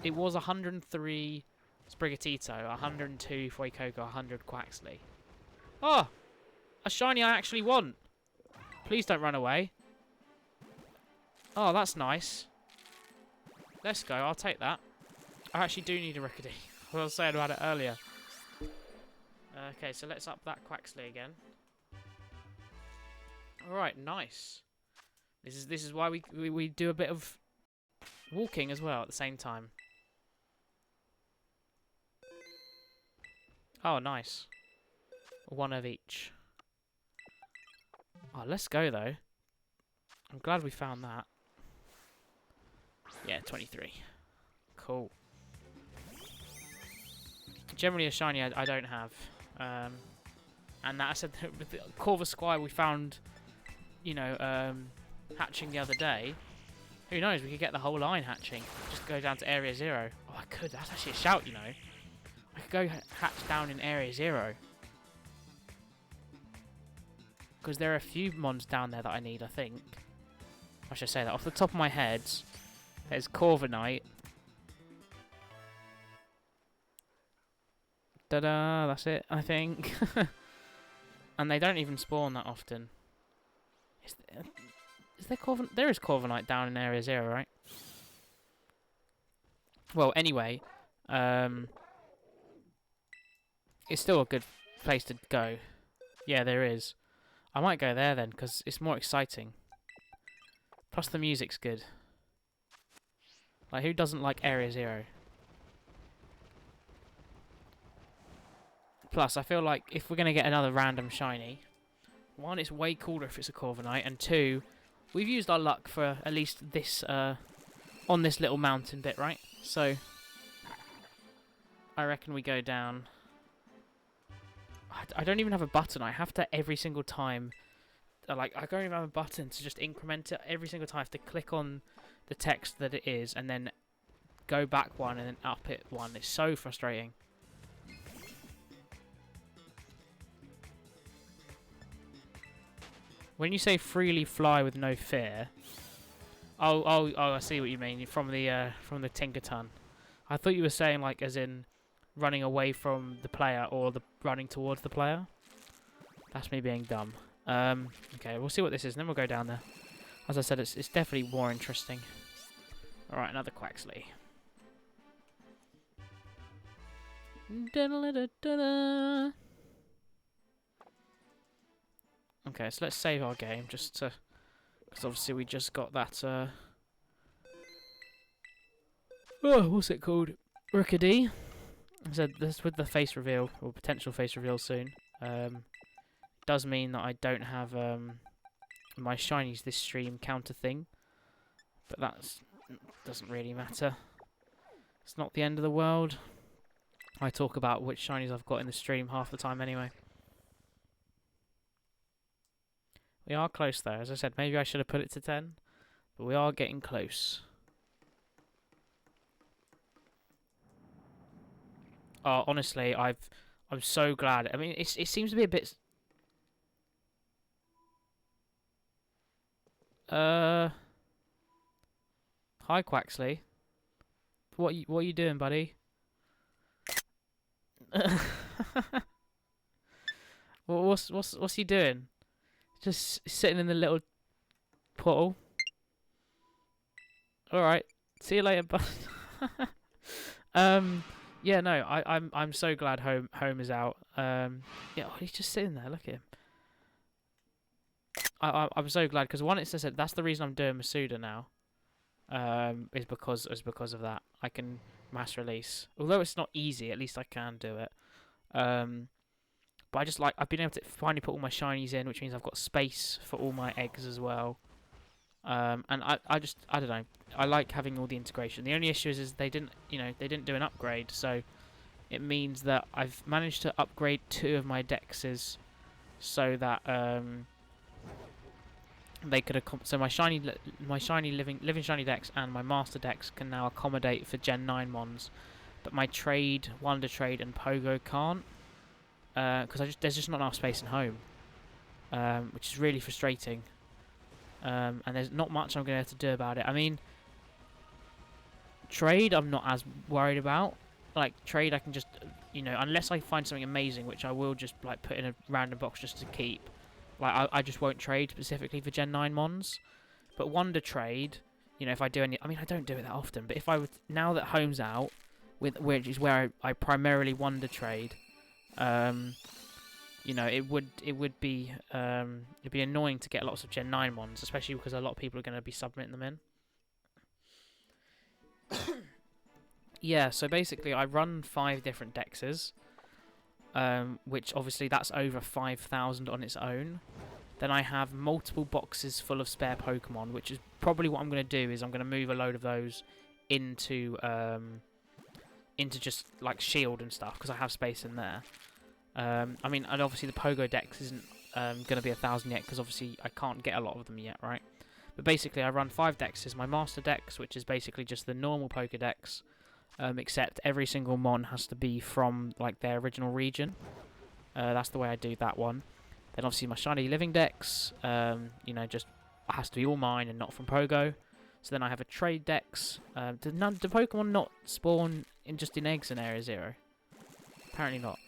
[SPEAKER 1] it was 103 Sprigatito, 102 Fuecoco, 100 Quaxley. Oh, a shiny I actually want. Please don't run away. Oh, that's nice. Let's go. I'll take that. I actually do need a Rickety. I was saying about it earlier. Okay, so let's up that Quaxley again. Alright, nice. This is why we do a bit of walking as well at the same time. Oh, nice. 1 of each. Oh, let's go though. I'm glad we found that. Yeah, 23. Cool. generally a shiny I don't have. And that I said with the Corvus Squire we found, you know, hatching the other day. Who knows? We could get the whole line hatching. Just go down to Area 0. Oh, I could. That's actually a shout, you know. I could go hatch down in Area 0. Because there are a few mons down there that I need, I think. I should say that. Off the top of my head, there's Corviknight. Ta-da! That's it, I think. And they don't even spawn that often. Is there Corviknight? There is Corviknight down in Area 0, right? Well, anyway, it's still a good place to go. Yeah, there is. I might go there then, because it's more exciting. Plus the music's good. Like, who doesn't like Area 0? Plus, I feel like if we're going to get another random shiny, one, it's way cooler if it's a Corviknight, and two, we've used our luck for at least this, on this little mountain bit, right? So, I reckon we go down. I don't even have a button. I have to every single time, like, I don't even have a button to just increment it. Every single time I have to click on the text that it is, and then go back one, and then up it one. It's so frustrating. When you say freely fly with no fear, oh, I see what you mean. From the Tinkerton. I thought you were saying like as in running away from the player or the running towards the player. That's me being dumb. Okay, we'll see what this is, and then we'll go down there. As I said, it's definitely more interesting. All right, another Quaxley. Da-da-da-da-da. Okay, so let's save our game just to, because obviously we just got that. Oh, what's it called? Rookady. So this with the face reveal or potential face reveal soon. Does mean that I don't have my shinies this stream counter thing, but that doesn't really matter. It's not the end of the world. I talk about which shinies I've got in the stream half the time anyway. We are close though. As I said, maybe I should have put it to 10, but we are getting close. Oh, honestly, I'm so glad. I mean, it seems to be a bit. Hi Quaxley. What are you doing, buddy? What's he doing? Just sitting in the little portal. All right. See you later, bud. Yeah, no, I'm so glad home is out. Yeah, oh, he's just sitting there. Look at him. I'm so glad because one, it's just that's the reason I'm doing Masuda now. Is because of that. I can mass release. Although it's not easy, at least I can do it. But I just I've been able to finally put all my shinies in, which means I've got space for all my eggs as well. And I don't know. I like having all the integration. The only issue is they didn't do an upgrade, so it means that I've managed to upgrade 2 of my dexes so that they could so my shiny living shiny dex and my master dex can now accommodate for Gen 9 mons, but my trade, Wonder Trade, and Pogo can't. Because there's just not enough space in home, which is really frustrating. And there's not much I'm going to have to do about it. I mean, trade I'm not as worried about. Like trade, I can just, unless I find something amazing, which I will just like put in a random box just to keep. Like I just won't trade specifically for Gen 9 mons. But Wonder Trade, if I do any, I mean I don't do it that often. But if I would, now that home's out, which is where I primarily Wonder Trade. It would be it'd be annoying to get lots of Gen 9 ones, especially because a lot of people are going to be submitting them in. Yeah, so basically I run 5 different dexes, which obviously that's over 5,000 on its own. Then I have multiple boxes full of spare Pokemon, which is probably what I'm going to do, is I'm going to move a load of those into into just like shield and stuff because I have space in there. I mean, and obviously the Pogo Dex isn't going to be 1,000 yet because obviously I can't get a lot of them yet, right? But basically I run 5 Dexes. My Master Dex, which is basically just the normal Pokedex, except every single mon has to be from like their original region. That's the way I do that one. Then obviously my Shiny Living Dex, you know, just has to be all mine and not from Pogo. So then I have a Trade Dex. Do Pokemon not spawn just in eggs in Area 0? Apparently not.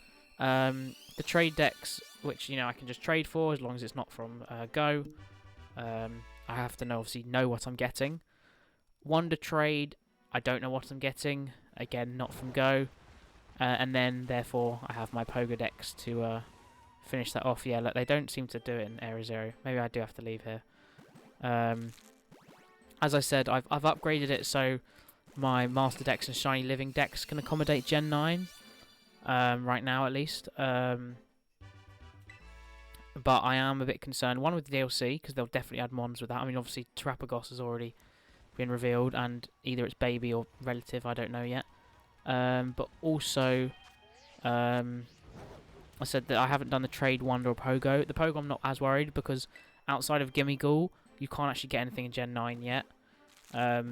[SPEAKER 1] The Trade Dex, which, you know, I can just trade for as long as it's not from Go. I have to obviously know what I'm getting. Wonder Trade, I don't know what I'm getting. Again, not from Go. And then, therefore, I have my Pokedex to finish that off. Yeah, look, they don't seem to do it in Area 0. Maybe I do have to leave here. As I said, I've upgraded it so my Master Dex and Shiny Living Dex can accommodate Gen 9. Right now, at least. But I am a bit concerned. One with the DLC, because they'll definitely add mons with that. I mean, obviously, Terrapagos has already been revealed, and either it's baby or relative, I don't know yet. But also, I said that I haven't done the Trade Wonder or Pogo. The Pogo I'm not as worried, because outside of Gimmighoul, you can't actually get anything in Gen 9 yet. I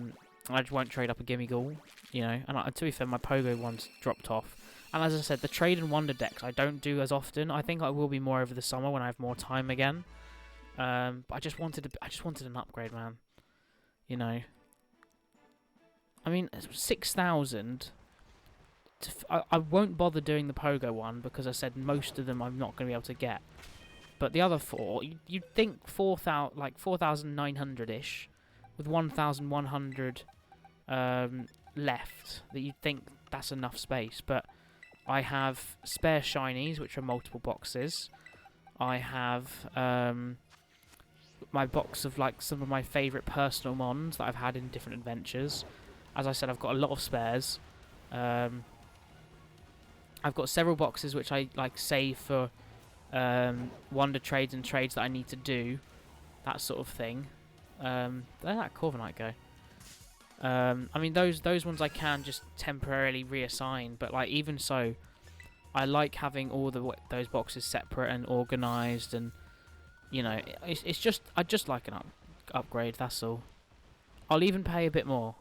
[SPEAKER 1] just won't trade up a Gimmighoul, you know. And to be fair, my Pogo one's dropped off. And as I said, the Trade and Wonder Decks I don't do as often. I think I will be more over the summer when I have more time again. But I just wanted an upgrade, man. You know. I mean, 6,000. I won't bother doing the Pogo one because I said most of them I'm not going to be able to get. But the other 4, you'd think 4,000, like 4,900-ish, with 1,100 left, that you'd think that's enough space. But I have spare shinies, which are multiple boxes. I have my box of like some of my favourite personal mons that I've had in different adventures. As I said, I've got a lot of spares. I've got several boxes which I like save for wonder trades and trades that I need to do, that sort of thing. Where'd that Corviknight go? I mean, those ones I can just temporarily reassign, but like even so, I like having all those boxes separate and organised, and you know, it's just I just like an upgrade. That's all. I'll even pay a bit more,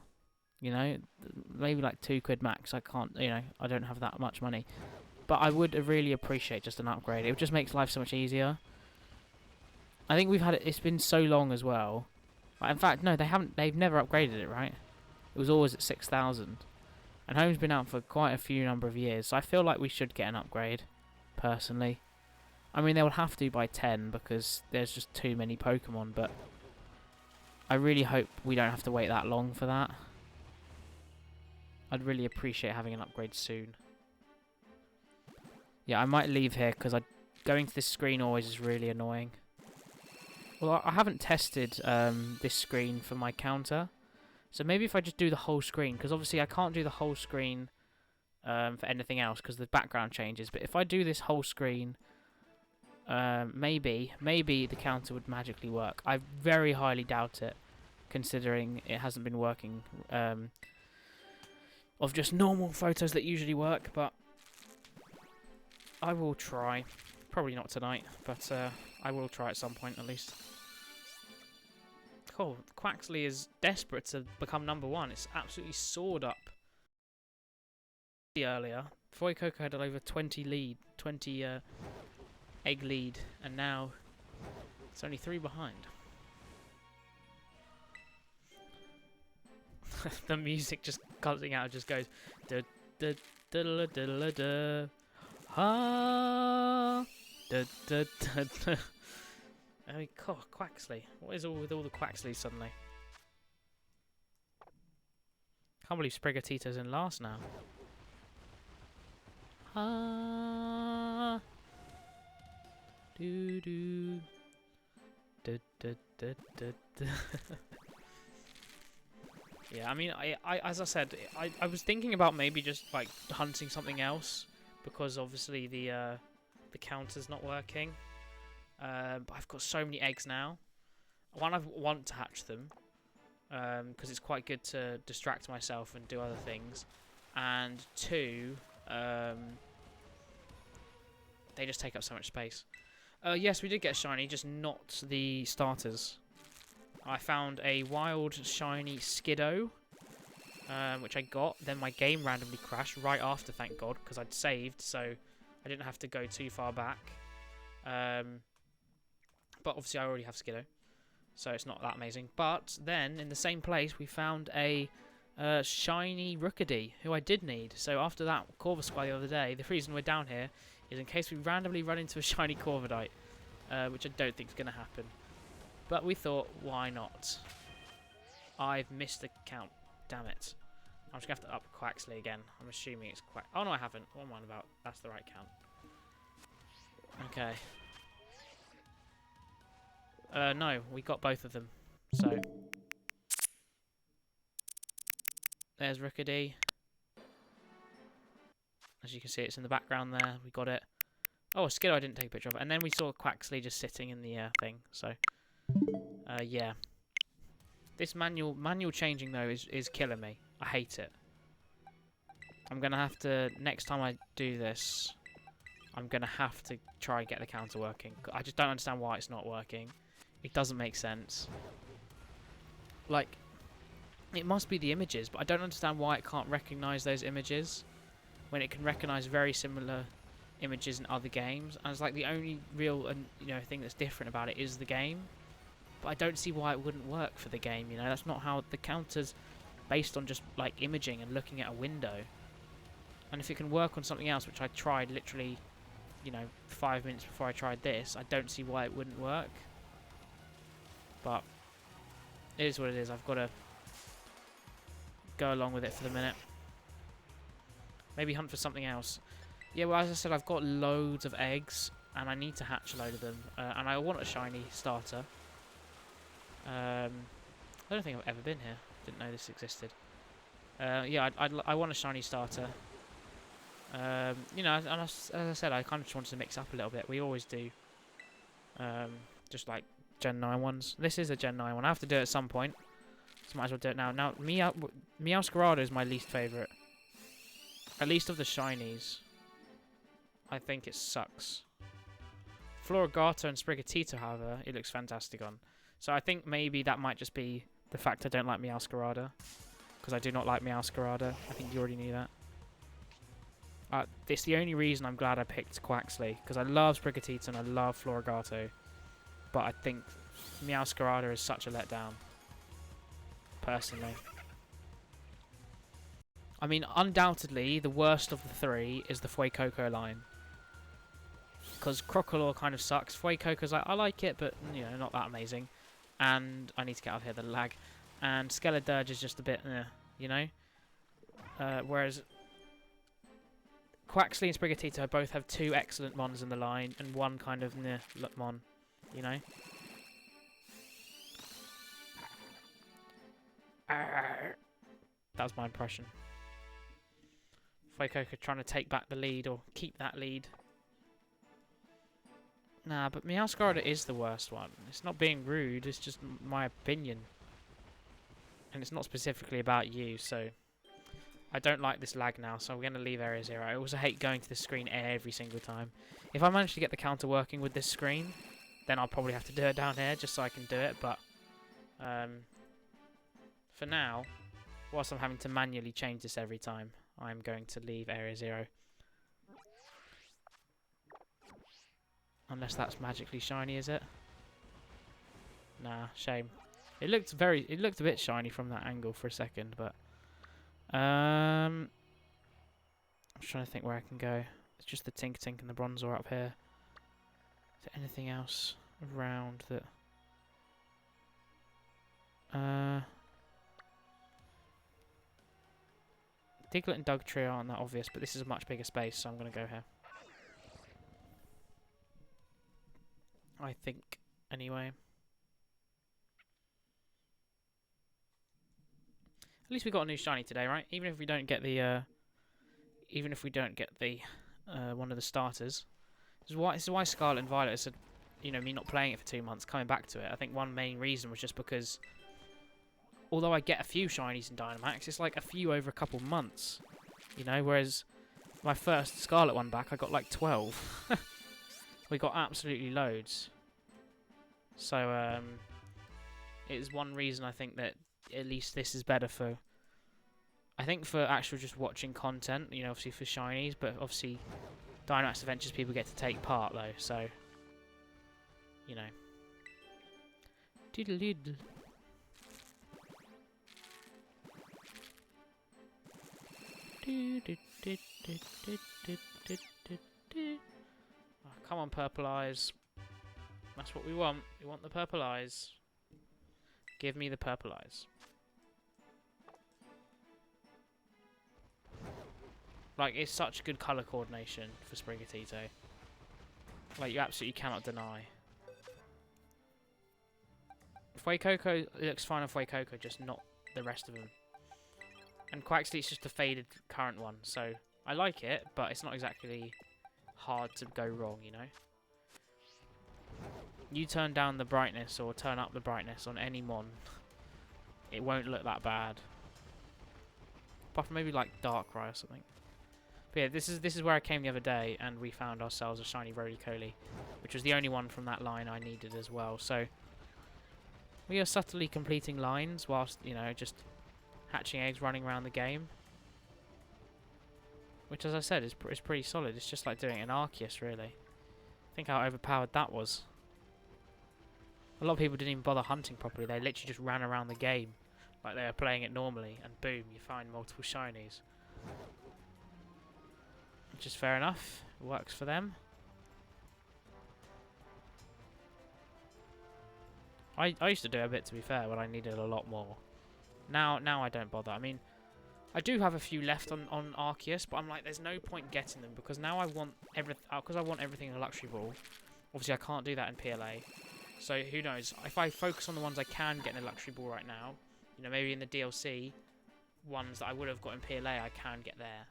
[SPEAKER 1] you know, maybe like £2 max. I can't, you know, I don't have that much money, but I would really appreciate just an upgrade. It just makes life so much easier. I think we've had it. It's been so long as well. In fact, no, they haven't. They've never upgraded it, right? It was always at 6,000. And Home's been out for quite a few number of years, so I feel like we should get an upgrade, personally. I mean, they will have to by 10 because there's just too many Pokemon, but I really hope we don't have to wait that long for that. I'd really appreciate having an upgrade soon. Yeah, I might leave here because going to this screen always is really annoying. Well, I haven't tested this screen for my counter. So maybe if I just do the whole screen, because obviously I can't do the whole screen for anything else because the background changes. But if I do this whole screen, maybe the counter would magically work. I very highly doubt it, considering it hasn't been working of just normal photos that usually work. But I will try. Probably not tonight, but I will try at some point at least. Cool. Quaxley is desperate to become #1. It's absolutely soared up. Earlier, Coco had over 20 egg lead, and now it's only 3 behind. The music just cutting out, just goes da da da da da da ha da da da da. Oh, God, Quaxley. What is all with all the Quaxleys suddenly? Can't believe Sprigatito's in last now. Ah. Doo doo. Da da da da da. Yeah, I mean, I as I said, I was thinking about maybe just like hunting something else because obviously the counter's not working. But I've got so many eggs now. One, I want to hatch them because it's quite good to distract myself and do other things. and 2, they just take up so much space. Yes, we did get shiny, just not the starters. I found a wild shiny Skiddo, which I got. Then my game randomly crashed right after, thank God, because I'd saved, so I didn't have to go too far back. But obviously I already have Skiddo, so it's not that amazing. But then, in the same place, we found a shiny Rookidee, who I did need. So after that Corvisquire the other day, the reason we're down here is in case we randomly run into a shiny Corviknight, which I don't think is going to happen. But we thought, why not? I've missed the count. Damn it. I'm just going to have to up Quaxley again. I'm assuming it's Quax... Oh, no, I haven't. What am I on about? That's the right count. Okay. No, we got both of them. So... There's Rookidee. As you can see, it's in the background there. We got it. Oh, a Skiddo I didn't take a picture of. And then we saw Quaxley just sitting in the thing. So, yeah. This manual changing, though, is killing me. I hate it. I'm going to have to... Next time I do this, I'm going to have to try and get the counter working. I just don't understand why it's not working. It doesn't make sense. Like... It must be the images, but I don't understand why it can't recognise those images when it can recognise very similar images in other games. And it's like the only real thing that's different about it is the game. But I don't see why it wouldn't work for the game. You know, that's not how the counter's based on, just like imaging and looking at a window. And if it can work on something else, which I tried literally, 5 minutes before I tried this, I don't see why it wouldn't work. But it is what it is. I've got to go along with it for the minute. Maybe hunt for something else. Yeah, well, as I said, I've got loads of eggs, and I need to hatch a load of them. And I want a shiny starter. I don't think I've ever been here. Didn't know this existed. Yeah, I want a shiny starter. And as I said, I kind of just wanted to mix up a little bit. We always do. Just like Gen 9 ones. This is a Gen 9 one. I have to do it at some point. So might as well do it now. Now, Meowscarada is my least favourite. At least of the shinies. I think it sucks. Floragato and Sprigatito, however, it looks fantastic on. So I think maybe that might just be the fact I don't like Meowscarada. Because I do not like Meowscarada. I think you already knew that. It's the only reason I'm glad I picked Quaxley. Because I love Sprigatito and I love Floragato. But I think Meowscarada is such a letdown. Personally. I mean, undoubtedly, the worst of the three is the Fuecoco line. Because Crocodile kind of sucks. Fuecoco's like, I like it, but, not that amazing. And I need to get out of here, the lag. And Skeledirge is just a bit, whereas Quaxley and Sprigatito both have 2 excellent mons in the line, and 1 kind of, mon, That was my impression. Fuecoco trying to take back the lead or keep that lead. Nah, but Meowscarada is the worst one. It's not being rude, it's just my opinion. And it's not specifically about you, so... I don't like this lag now, so I'm going to leave Area 0. I also hate going to this screen every single time. If I manage to get the counter working with this screen, then I'll probably have to do it down here just so I can do it, but... for now, whilst I'm having to manually change this every time, I'm going to leave Area 0. Unless that's magically shiny, is it? Nah, shame. It looked a bit shiny from that angle for a second, but I'm trying to think where I can go. It's just the Tink and the Bronzor up here. Is there anything else around that? Diglett and Dugtrio aren't that obvious, but this is a much bigger space, so I'm going to go here. I think, anyway. At least we got a new shiny today, right? Even if we don't get the, one of the starters. This is why Scarlet and Violet said, me not playing it for 2 months, coming back to it. I think one main reason was just because, although I get a few shinies in Dynamax, it's like a few over a couple months. You know, whereas my first Scarlet one back, I got like 12. We got absolutely loads. So, it is one reason I think that at least this is better for... I think for actual just watching content, you know, obviously for shinies, but obviously Dynamax Adventures people get to take part though, so... You know. Diddle-diddle. Oh, come on, purple eyes. That's what we want. We want the purple eyes. Give me the purple eyes. Like, it's such good colour coordination for Sprigatito. Like, you absolutely cannot deny. Fuecoco looks fine on Fuecoco, just not the rest of them. And Quaxly's just a faded current one, so I like it, but it's not exactly hard to go wrong, you know? You turn down the brightness or turn up the brightness on any mon, it won't look that bad. Apart from maybe like Darkrai or something. But yeah, this is where I came the other day and we found ourselves a shiny Roly-Coly, which was the only one from that line I needed as well. So we are subtly completing lines whilst, you know, just hatching eggs, running around the game. Which, as I said, is pretty solid. It's just like doing an Arceus, really. Think how overpowered that was. A lot of people didn't even bother hunting properly. They literally just ran around the game like they were playing it normally, and boom, you find multiple shinies. Which is fair enough. It works for them. I used to do it a bit, to be fair, when I needed a lot more. Now I don't bother. I mean, I do have a few left on Arceus, but I'm like, there's no point getting them because now I want everything. Because I want everything in a luxury ball. Obviously, I can't do that in PLA. So who knows? If I focus on the ones I can get in a luxury ball right now, you know, maybe in the DLC, ones that I would have got in PLA, I can get there.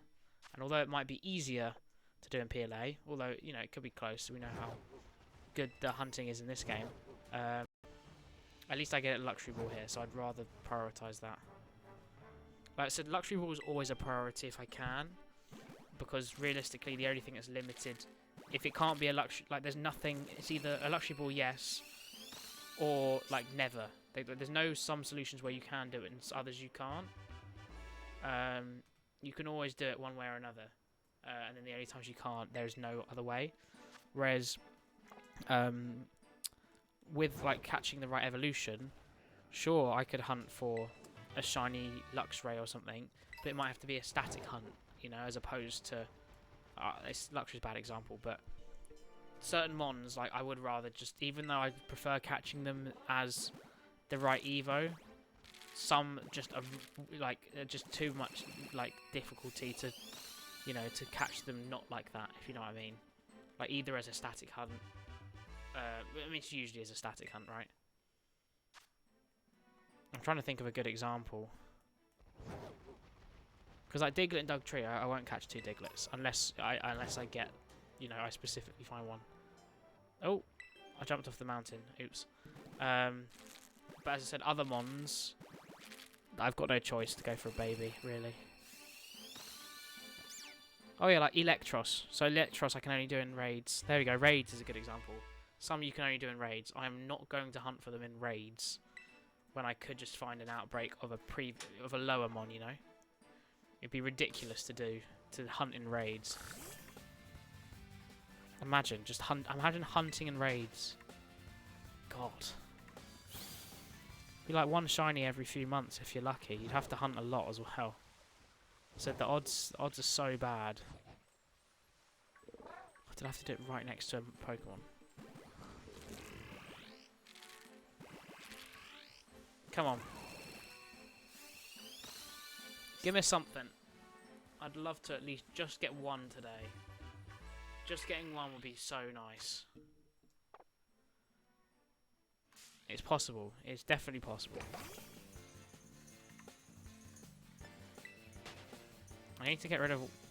[SPEAKER 1] And although it might be easier to do in PLA, although, you know, it could be close, we know how good the hunting is in this game. At least I get a luxury ball here, so I'd rather prioritise that. Like I said, luxury ball is always a priority if I can, because realistically, the only thing that's limited, if it can't be a luxury, like there's nothing, it's either a luxury ball, yes, or like never. There's no some solutions where you can do it and others you can't. You can always do it one way or another, and then the only times you can't, there's no other way. Whereas, with like catching the right evolution, sure, I could hunt for a shiny Luxray or something, but it might have to be a static hunt, you know, as opposed to Luxray's a bad example, but certain mons, like I would rather just, even though I prefer catching them as the right Evo, some just just too much like difficulty to, you know, to catch them not like that, if you know what I mean. Like either as a static hunt. I mean, it's usually as a static hunt, right? I'm trying to think of a good example. Because like Diglett and Dugtree, I won't catch two Diglets unless I get, you know, I specifically find one. Oh, I jumped off the mountain. Oops. But as I said, other mons, I've got no choice to go for a baby, really. Oh yeah, like Electros. So Electros I can only do in raids. There we go. Raids is a good example. Some you can only do in raids. I am not going to hunt for them in raids when I could just find an outbreak of a lower mon, you know? It'd be ridiculous to hunt in raids. Imagine hunting in raids. God. Be like one shiny every few months if you're lucky. You'd have to hunt a lot as well. So the odds are so bad. I'd have to do it right next to a Pokemon. Come on. Give me something. I'd love to at least just get one today. Just getting one would be so nice. It's possible. It's definitely possible. I need to get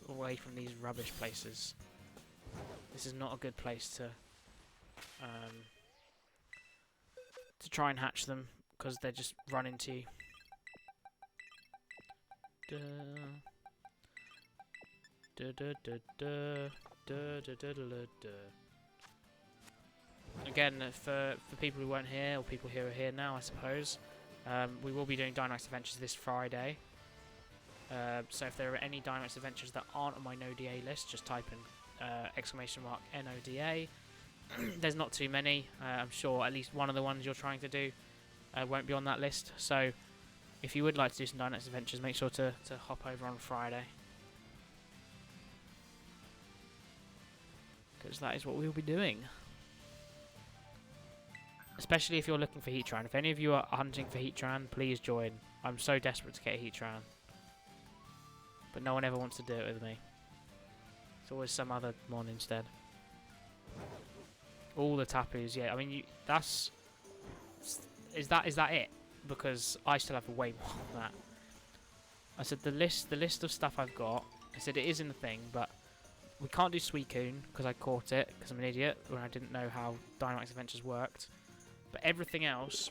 [SPEAKER 1] away from these rubbish places. This is not a good place to try and hatch them, because they just run into you. Again, for people who weren't here, or people who are here now, I suppose, we will be doing Dynamax Adventures this Friday. So if there are any Dynamax Adventures that aren't on my NoDA list, just type in !NODA. There's not too many. I'm sure at least one of the ones you're trying to do won't be on that list. So if you would like to do some Dynamax Adventures, make sure to hop over on Friday, because that is what we will be doing. Especially if you're looking for Heatran. If any of you are hunting for Heatran, please join. I'm so desperate to get a Heatran, but no one ever wants to do it with me. It's always some other mon instead. All the Tapus, yeah. I mean, is that it? Because I still have way more than that. I said the list of stuff I've got. I said it is in the thing, but we can't do Suicune because I caught it because I'm an idiot when I didn't know how Dynamax Adventures worked. But everything else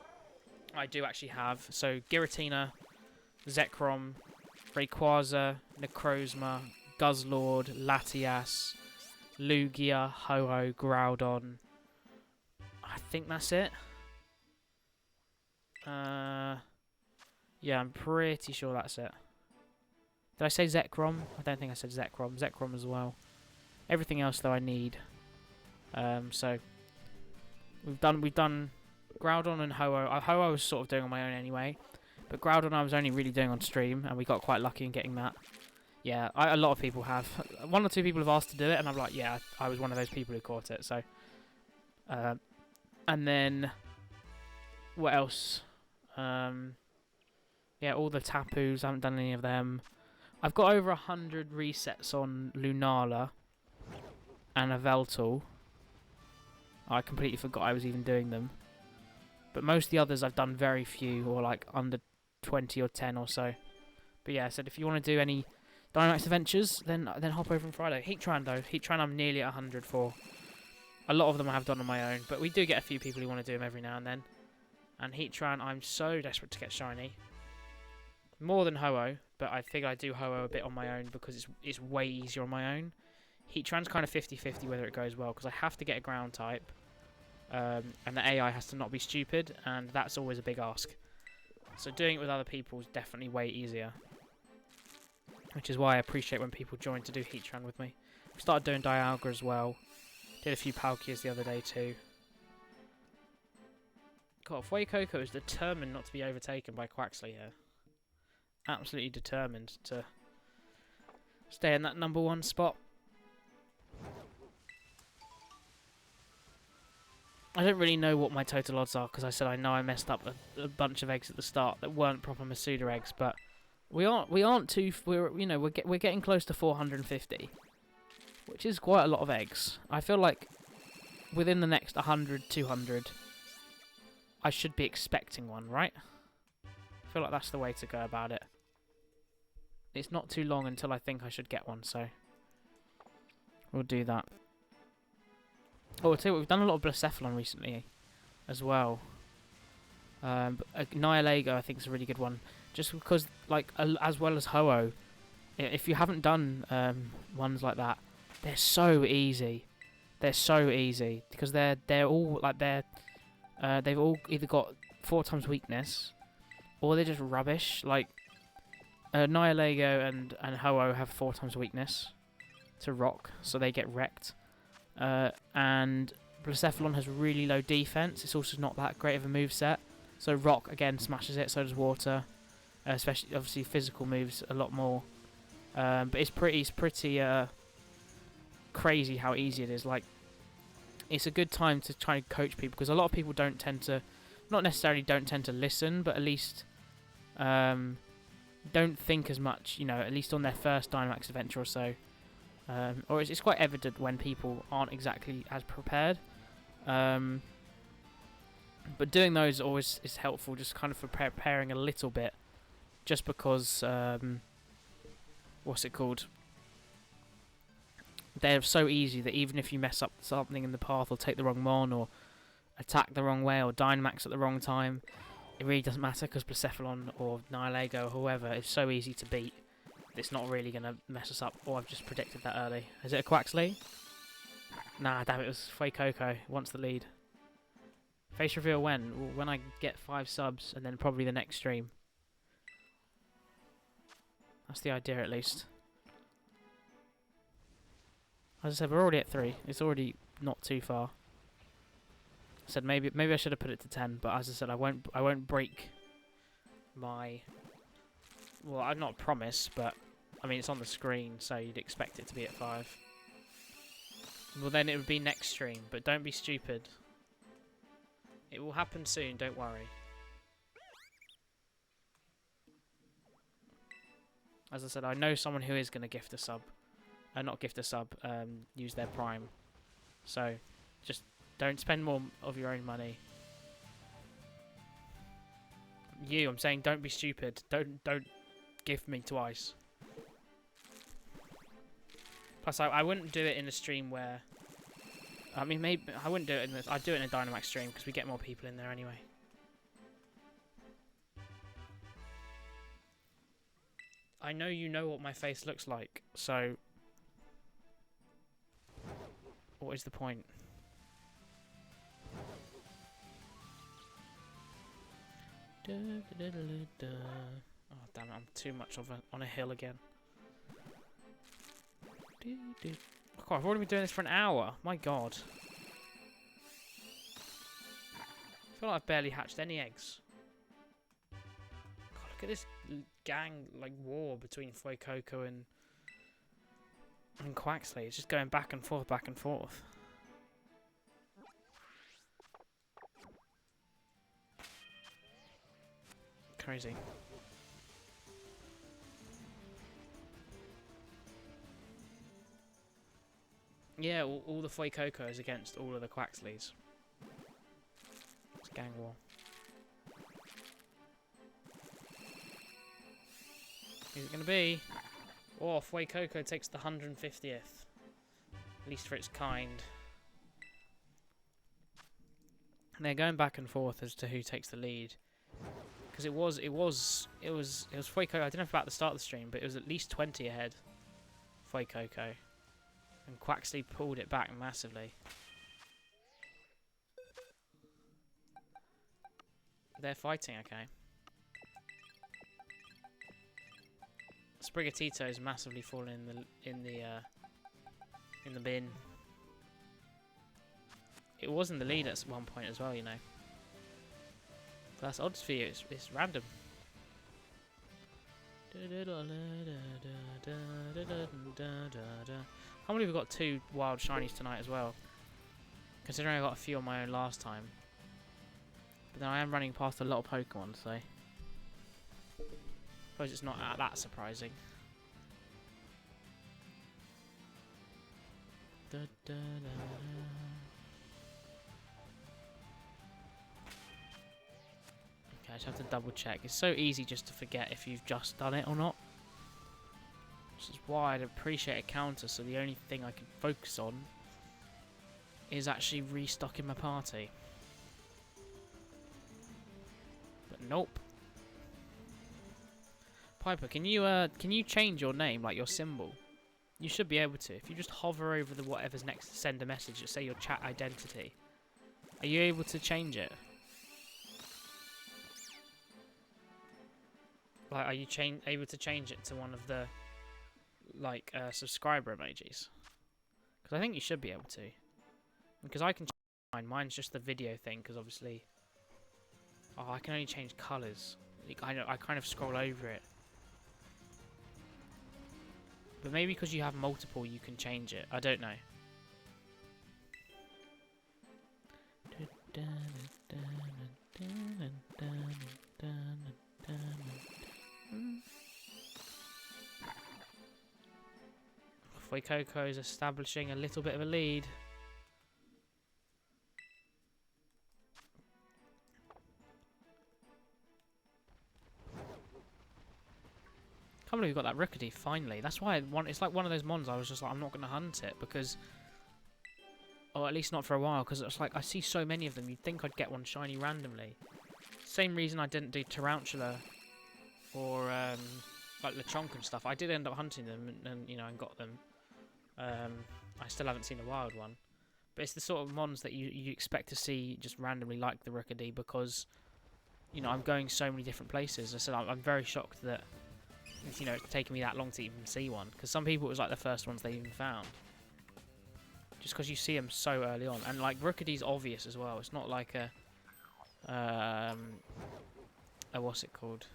[SPEAKER 1] I do actually have. So Giratina, Zekrom, Rayquaza, Necrozma, Guzzlord, Latias, Lugia, Ho-Oh, Groudon. I think that's it. Yeah, I'm pretty sure that's it. Did I say Zekrom? I don't think I said Zekrom. Zekrom as well. Everything else though I need. So we've done Groudon and Ho-Oh. Ho-Oh I was sort of doing on my own anyway, but Groudon I was only really doing on stream, and we got quite lucky in getting that. Yeah, a lot of people have. 1 or 2 people have asked to do it, and I'm like, yeah, I was one of those people who caught it. So, and then what else? Yeah, all the Tapus. I haven't done any of them. I've got over 100 resets on Lunala and a Veltal. I completely forgot I was even doing them. But most of the others I've done very few, or like under 20 or 10 or so. But yeah, I said if you want to do any Dynamax Adventures, then hop over on Friday. Heatran though. Heatran I'm nearly at 100 for. A lot of them I have done on my own, but we do get a few people who want to do them every now and then. And Heatran, I'm so desperate to get shiny. More than Ho-Oh, but I think I do Ho-Oh a bit on my own because it's way easier on my own. Heatran's kind of 50-50 whether it goes well, because I have to get a ground type. And the AI has to not be stupid, and that's always a big ask. So doing it with other people is definitely way easier. Which is why I appreciate when people join to do Heatran with me. We started doing Dialga as well. Did a few Palkias the other day too. God, Fuecoco is determined not to be overtaken by Quaxley here. Absolutely determined to stay in that #1 spot. I don't really know what my total odds are because I said I know I messed up a bunch of eggs at the start that weren't proper Masuda eggs, but we're getting close to 450, which is quite a lot of eggs. I feel like within the next 100, 200, I should be expecting one, right? I feel like that's the way to go about it. It's not too long until I think I should get one, so we'll do that. Oh, I'll tell you what, we've done a lot of Blacephalon recently as well. Nihilego I think is a really good one, just because, like, as well as Ho-Oh, if you haven't done ones like that, they're so easy. They're so easy because they're all like they've all either got 4 times weakness, or they're just rubbish. Like Nihilego and Ho-Oh have 4 times weakness to rock, so they get wrecked. And Blacephalon has really low defense. It's also not that great of a move set. So rock again smashes it. So does water, especially obviously physical moves a lot more. But it's pretty crazy how easy it is. Like, it's a good time to try and coach people because a lot of people don't tend to listen, but at least don't think as much. You know, at least on their first Dynamax adventure or so. Or it's quite evident when people aren't exactly as prepared. But doing those always is helpful, just kind of for preparing a little bit. Just because, what's it called? They're so easy that even if you mess up something in the path, or take the wrong mon, or attack the wrong way, or Dynamax at the wrong time, it really doesn't matter because Blacephalon or Nihilego or whoever is so easy to beat. it's not really going to mess us up. Oh, I've just predicted that early. Is it a Quaxley? Nah, damn it, was Fuecoco. Wants the lead. Face reveal when? Well, when I get 5 subs, and then probably the next stream. That's the idea, at least. As I said, we're already at 3. It's already not too far. I said maybe I should have put it to 10, but as I said, I won't break my... Well, I'm not promise, but I mean it's on the screen, so you'd expect it to be at 5. Well, then it would be next stream, but don't be stupid. It will happen soon, don't worry. As I said, I know someone who is going to gift a sub. Not gift a sub, use their Prime. So, just don't spend more of your own money. I'm saying don't be stupid. Don't gift me twice. Plus, I wouldn't do it in a stream where... I mean, maybe I wouldn't do it in I'd do it in a Dynamax stream because we get more people in there anyway. I know you know what my face looks like, so... What is the point? Oh, damn it, I'm too much on a hill again. Oh, God, I've already been doing this for an hour. My God. I feel like I've barely hatched any eggs. God, look at this gang, like, war between Fuecoco and Quaxley. It's just going back and forth, back and forth. Crazy. Yeah, all the Fuecocos against all of the Quaxleys. It's gang war. Who's it going to be? Oh, Fuecoco takes the 150th. At least for its kind. And they're going back and forth as to who takes the lead. Because it was Fuecoco. I don't know if about the start of the stream, but it was at least 20 ahead. Fuecoco. And Quaxley pulled it back massively. They're fighting, okay. Sprigatito's massively fallen in the bin. It was in the lead at one point as well, you know. But that's odds for you. It's random. I can't believe we got 2 wild shinies tonight as well. Considering I got a few on my own last time. But then I am running past a lot of Pokemon, so... suppose it's not that surprising. Okay, I just have to double check. It's so easy just to forget if you've just done it or not. Which is why I'd appreciate a counter, so the only thing I can focus on is actually restocking my party. But nope. Piper, can you change your name, like your symbol? You should be able to. If you just hover over the whatever's next to send a message, just say your chat identity. Are you able to change it? Like, are you able to change it to one of the like subscriber emojis? Because I think you should be able to. Because I can change mine. Mine's just the video thing. Because obviously, oh, I can only change colours. I kind of scroll over it. But maybe because you have multiple, you can change it. I don't know. Fuecoco is establishing a little bit of a lead. I can't believe we got that Rookity finally. That's why it's like one of those mons I was just like, I'm not going to hunt it because... Or at least not for a while, because it's like I see so many of them, you'd think I'd get one shiny randomly. Same reason I didn't do Tarantula or like Lechonk and stuff. I did end up hunting them and you know, and got them. I still haven't seen a wild one. But it's the sort of mons that you expect to see just randomly like the Rookidee because, you know, I'm going so many different places. I said I'm very shocked that, you know, it's taken me that long to even see one. Because some people, it was like the first ones they even found. Just because you see them so early on. And, like, Rookidee's obvious as well. It's not like a what's it called?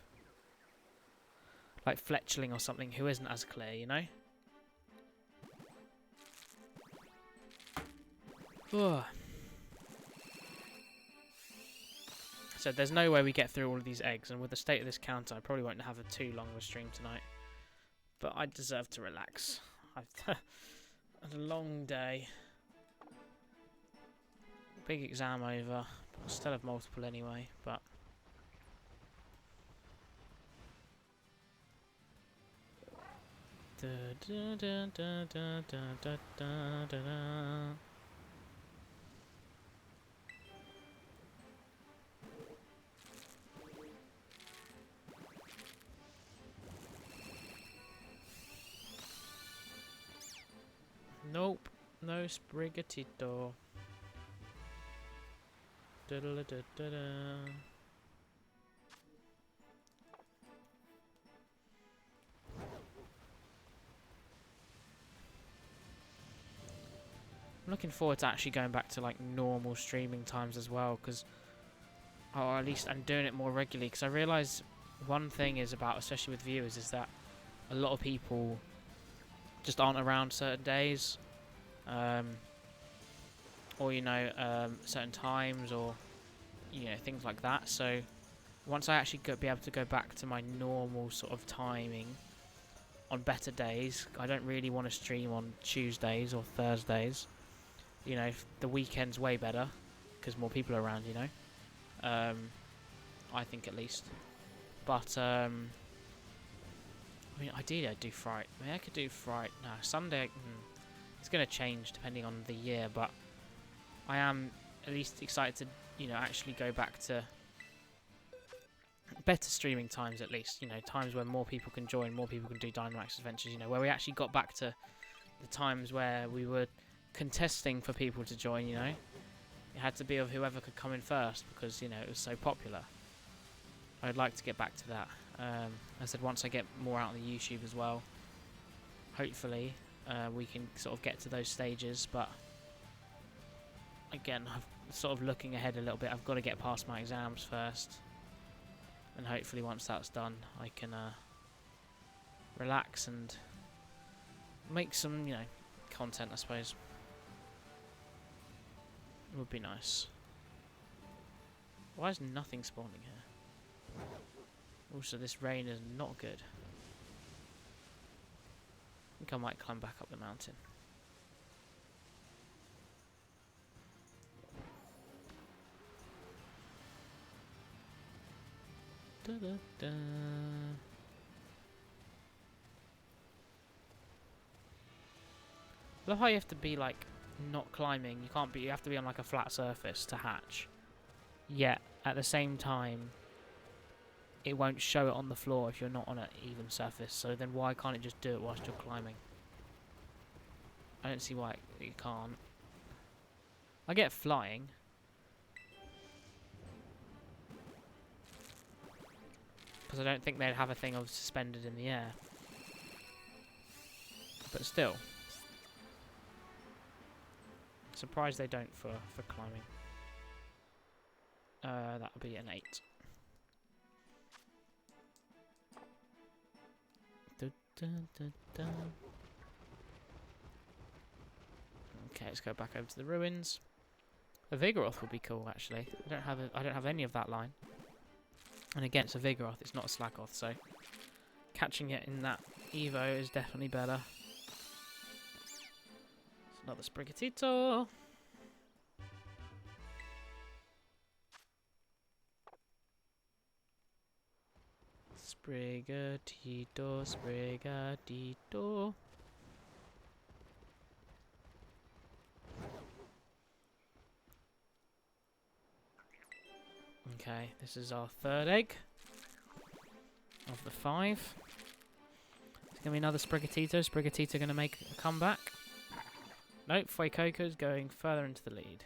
[SPEAKER 1] Like Fletchling or something who isn't as clear, you know? Ugh. So there's no way we get through all of these eggs, and with the state of this counter, I probably won't have a too long of a stream tonight. But I deserve to relax. I've had a long day. Big exam over. But I still have multiple anyway, but... Nope, no Sprigatito. I'm looking forward to actually going back to like normal streaming times as well, because, or at least I'm doing it more regularly. Because I realise one thing is about, especially with viewers, is that a lot of people just aren't around certain days, or you know, certain times, or you know, things like that. So once I actually be able to go back to my normal sort of timing on better days, I don't really want to stream on Tuesdays or Thursdays. You know, the weekend's way better because more people are around, you know. I think at least. But I mean, ideally I'd do Friday. I mean, I could do Friday. No, Sunday. It's going to change depending on the year, but I am at least excited to, you know, actually go back to better streaming times at least. You know, times where more people can join, more people can do Dynamax Adventures. You know, where we actually got back to the times where we were contesting for people to join, you know. It had to be of whoever could come in first because, you know, it was so popular. I'd like to get back to that. I said once I get more out on the YouTube as well, hopefully we can sort of get to those stages, but again, I'm sort of looking ahead a little bit. I've got to get past my exams first, and hopefully once that's done I can relax and make some, you know, content, I suppose. It would be nice. Why is nothing spawning here? Also, this rain is not good. I think I might climb back up the mountain. Da, da, da. I love how you have to be like not climbing. You can't be. You have to be on like a flat surface to hatch. Yet at the same time, it won't show it on the floor if you're not on an even surface. So then why can't it just do it whilst you're climbing? I don't see why it can't. I get flying. Because I don't think they'd have a thing of suspended in the air. But still. Surprised they don't for climbing. That would be an 8. Okay, let's go back over to the ruins. A Vigoroth would be cool, actually. I don't have any of that line. And again, it's a Vigoroth, it's not a Slackoth, so catching it in that Evo is definitely better. It's another Sprigatito. Sprigatito, Sprigatito. Okay, this is our third egg of the 5. It's going to be another Sprigatito. Sprigatito going to make a comeback. Nope, Fuecoco's going further into the lead.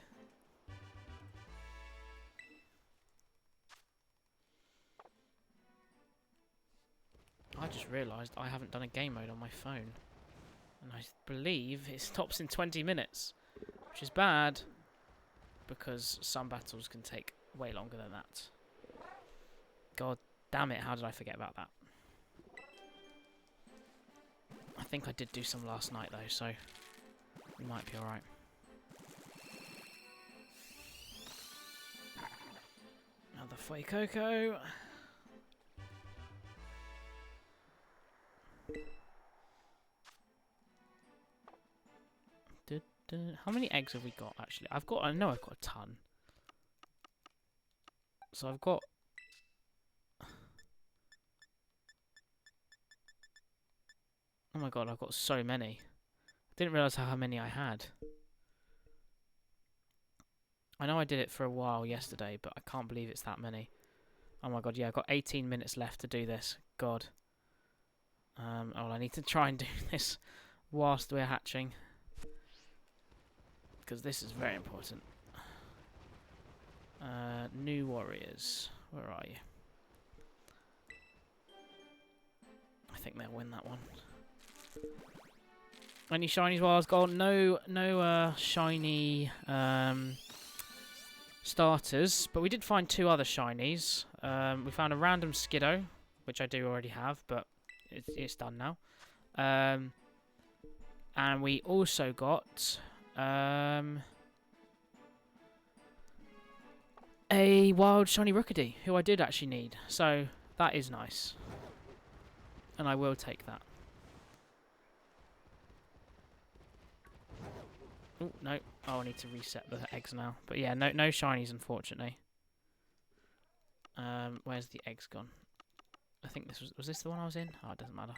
[SPEAKER 1] I just realised I haven't done a game mode on my phone. And I believe it stops in 20 minutes. Which is bad. Because some battles can take way longer than that. God damn it, how did I forget about that? I think I did do some last night though, so we might be alright. Another Fuecoco. How many eggs have we got actually? I know I've got a ton. So I've got... Oh my god, I've got so many. I didn't realise how many I had. I know I did it for a while yesterday, but I can't believe it's that many. Oh my god, yeah, I've got 18 minutes left to do this. God. Oh, I need to try and do this whilst we're hatching. Because this is very important. New warriors. Where are you? I think they'll win that one. Any shinies while I was gone? No shiny starters, but we did find 2 other shinies. We found a random Skiddo, which I do already have, but it's done now. And we also got a wild shiny Rookidee, who I did actually need. So that is nice, and I will take that. Oh no! Oh, I need to reset the eggs now. But yeah, no shinies unfortunately. Where's the eggs gone? I think this was this the one I was in? Oh, it doesn't matter.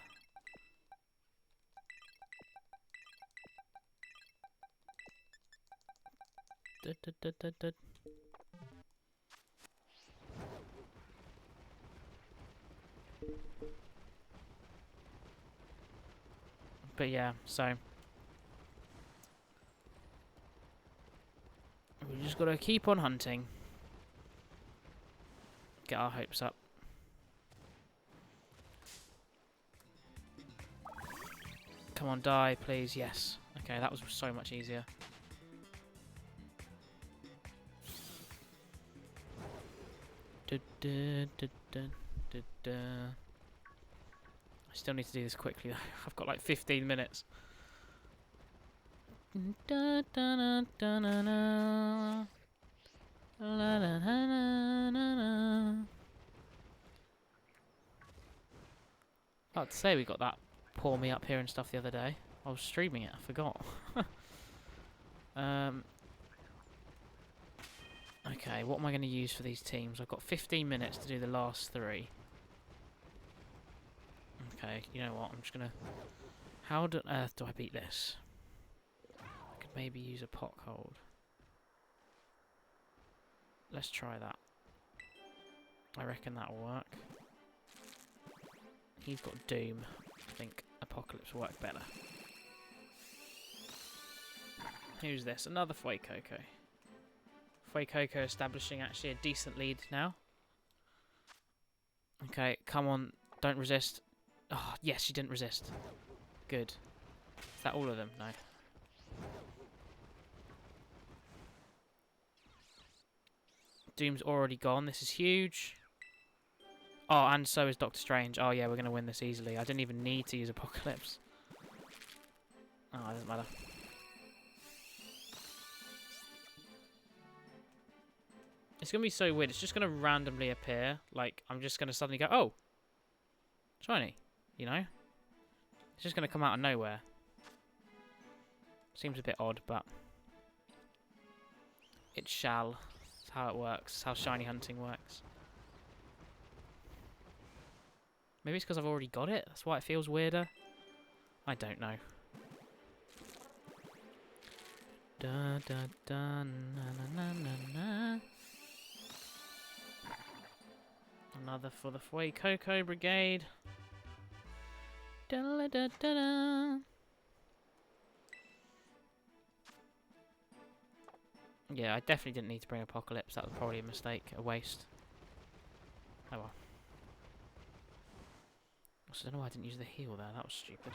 [SPEAKER 1] But yeah, so we just gotta keep on hunting. Get our hopes up. Come on, die, please. Yes. Okay, that was so much easier. I still need to do this quickly though. I've got like 15 minutes. I'd say we got that pour me up here and stuff the other day. I was streaming it, I forgot. Okay, what am I going to use for these teams? I've got 15 minutes to do the last 3. Okay, you know what? I'm just going to... How on earth do I beat this? I could maybe use a pot hold. Let's try that. I reckon that will work. He's got Doom. I think Apocalypse will work better. Who's this? Another Fuecoco. Fuecoco establishing actually a decent lead now. Okay, come on. Don't resist. Oh, yes, she didn't resist. Good. Is that all of them? No. Doom's already gone. This is huge. Oh, and so is Doctor Strange. Oh, yeah, we're going to win this easily. I didn't even need to use Apocalypse. Oh, it doesn't matter. It's going to be so weird. It's just going to randomly appear. Like, I'm just going to suddenly go, oh, shiny. You know? It's just going to come out of nowhere. Seems a bit odd, but it shall. That's how it works. That's how shiny hunting works. Maybe it's because I've already got it. That's why it feels weirder. I don't know. Da da da na na na na na. Another for the Fuecoco Brigade. Da-da-da-da-da. Yeah, I definitely didn't need to bring Apocalypse. That was probably a mistake, a waste. Oh well. I don't know why I didn't use the heal there. That was stupid.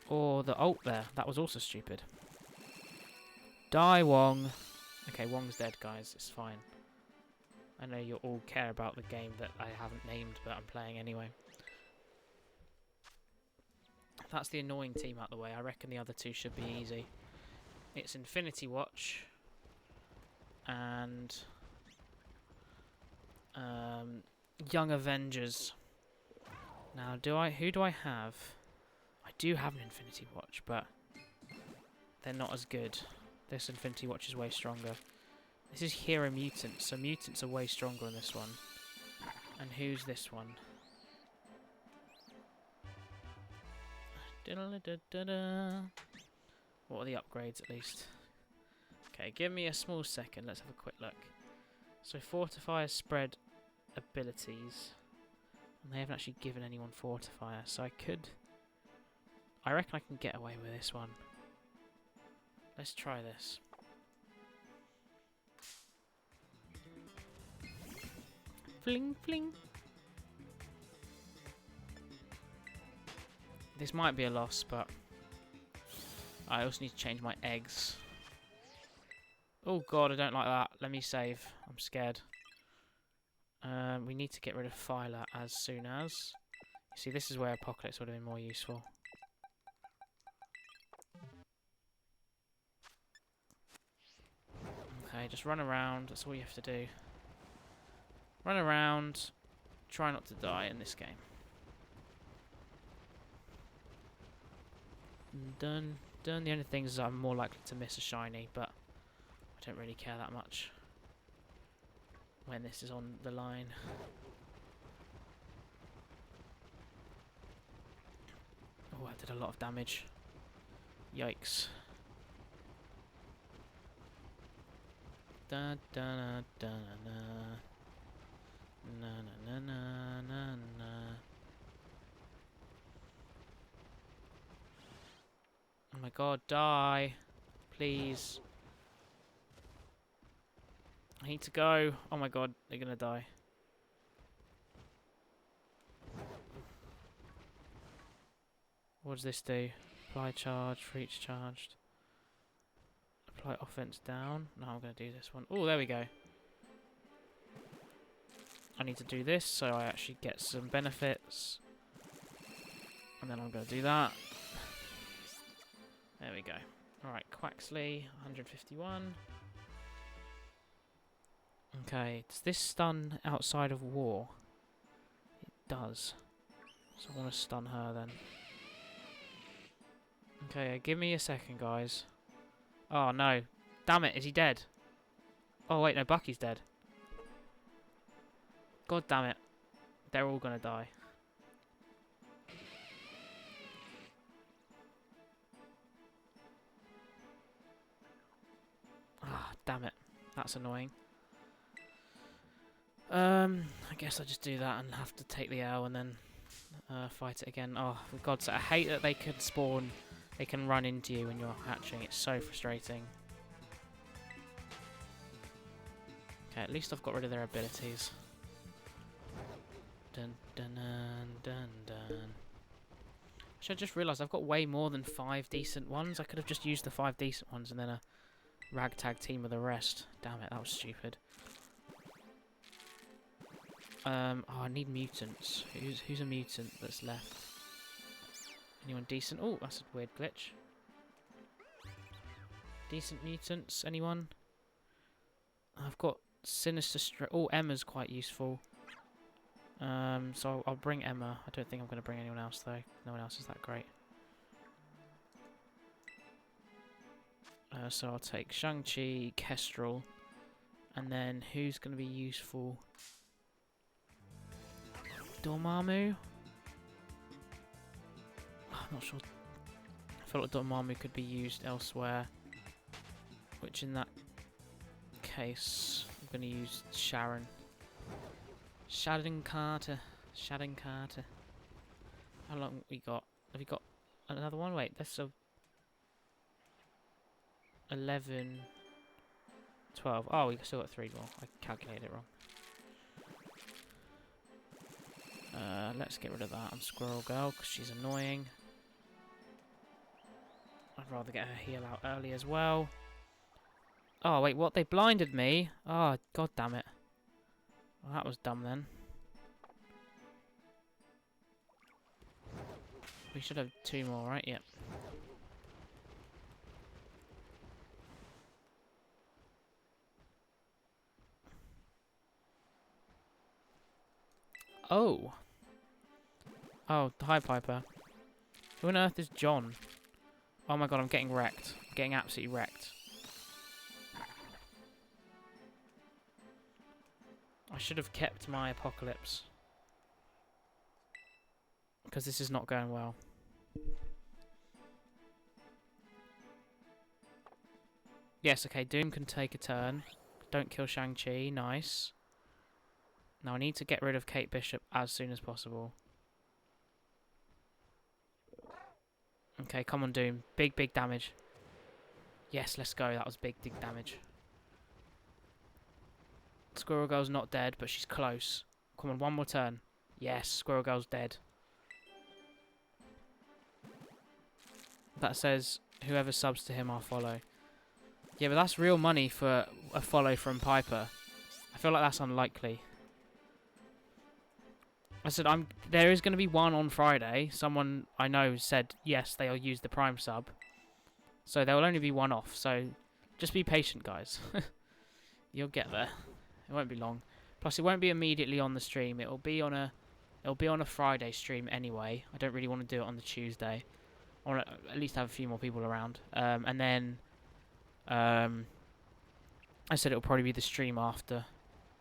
[SPEAKER 1] Or the ult there. That was also stupid. Die, Wong. Okay, Wong's dead, guys. It's fine. I know you all care about the game that I haven't named, but I'm playing anyway. That's the annoying team out the way. I reckon the other two should be easy. It's Infinity Watch and Young Avengers. Now, who do I have? I do have an Infinity Watch, but they're not as good. This Infinity Watch is way stronger. This is Hero Mutants, so mutants are way stronger in this one. And who's this one? What are the upgrades at least? Okay, give me a small second. Let's have a quick look. So Fortifier spread abilities. And they haven't actually given anyone Fortifier, so I reckon I can get away with this one. Let's try this. Fling, fling. This might be a loss, but I also need to change my eggs. Oh god, I don't like that. Let me save. I'm scared. We need to get rid of Phyla as soon as. You see, this is where Apocalypse would have been more useful. Okay, just run around. That's all you have to do. Run around. Try not to die in this game. Done. The only thing is I'm more likely to miss a shiny, but I don't really care that much when this is on the line. Oh, that did a lot of damage. Yikes. Da da da da da. Na na na na na na. Oh my god, die. Please. I need to go. Oh my god, they're gonna die. What does this do? Apply charge, reach charged. Apply offense down. No, I'm gonna do this one. Oh, there we go. I need to do this so I actually get some benefits. And then I'm gonna do that. There we go. Alright, Quaxley, 151. Okay, does this stun outside of war? It does. So I want to stun her then. Okay, give me a second, guys. Oh, no. Damn it, is he dead? Oh, wait, no, Bucky's dead. God damn it. They're all gonna die. Ah, damn it. That's annoying. I guess I just do that and have to take the L and then fight it again. Oh, for God's sake, I hate that they can spawn, they can run into you when you're hatching. It's so frustrating. Okay, at least I've got rid of their abilities. Dun dun dun dun dun. Actually, I just realised I've got way more than 5 decent ones. I could have just used the 5 decent ones and then a ragtag team with the rest. Damn it, that was stupid. Oh, I need mutants. Who's a mutant that's left? Anyone decent? Oh, that's a weird glitch. Decent mutants? Anyone? I've got Sinister Oh, Emma's quite useful. So I'll bring Emma. I don't think I'm going to bring anyone else, though. No one else is that great. So I'll take Shang-Chi, Kestrel, and then who's going to be useful? Dormammu? I'm not sure. I feel like Dormammu could be used elsewhere. Which in that case, I'm going to use Sharon. Shadow Carter. Shadow Carter. How long we got? Have we got another one? Wait, that's a 11, 12. Oh, we still got 3 more. I calculated it wrong. Let's get rid of that on Squirrel Girl because she's annoying. I'd rather get her heal out early as well. Oh, wait, what? They blinded me? Oh, god damn it. Well, that was dumb then. We should have 2 more, right? Yep. Oh. Oh, hi, Piper. Who on earth is John? Oh my god, I'm getting wrecked. I'm getting absolutely wrecked. I should have kept my Apocalypse. Because this is not going well. Yes, okay, Doom can take a turn. Don't kill Shang-Chi, nice. Now I need to get rid of Kate Bishop as soon as possible. Okay, come on, Doom. Big, big damage. Yes, let's go. That was big, big damage. Squirrel Girl's not dead, but she's close. Come on, one more turn. Yes, Squirrel Girl's dead. That says, whoever subs to him, I'll follow. Yeah, but that's real money for a follow from Piper. I feel like that's unlikely. I said, there is going to be one on Friday. Someone I know said, yes, they'll use the Prime sub. So there will only be one off. So just be patient, guys. You'll get there. It won't be long. Plus, it won't be immediately on the stream. It'll be on a Friday stream anyway. I don't really want to do it on the Tuesday. I want to at least have a few more people around. And then, I said it'll probably be the stream after.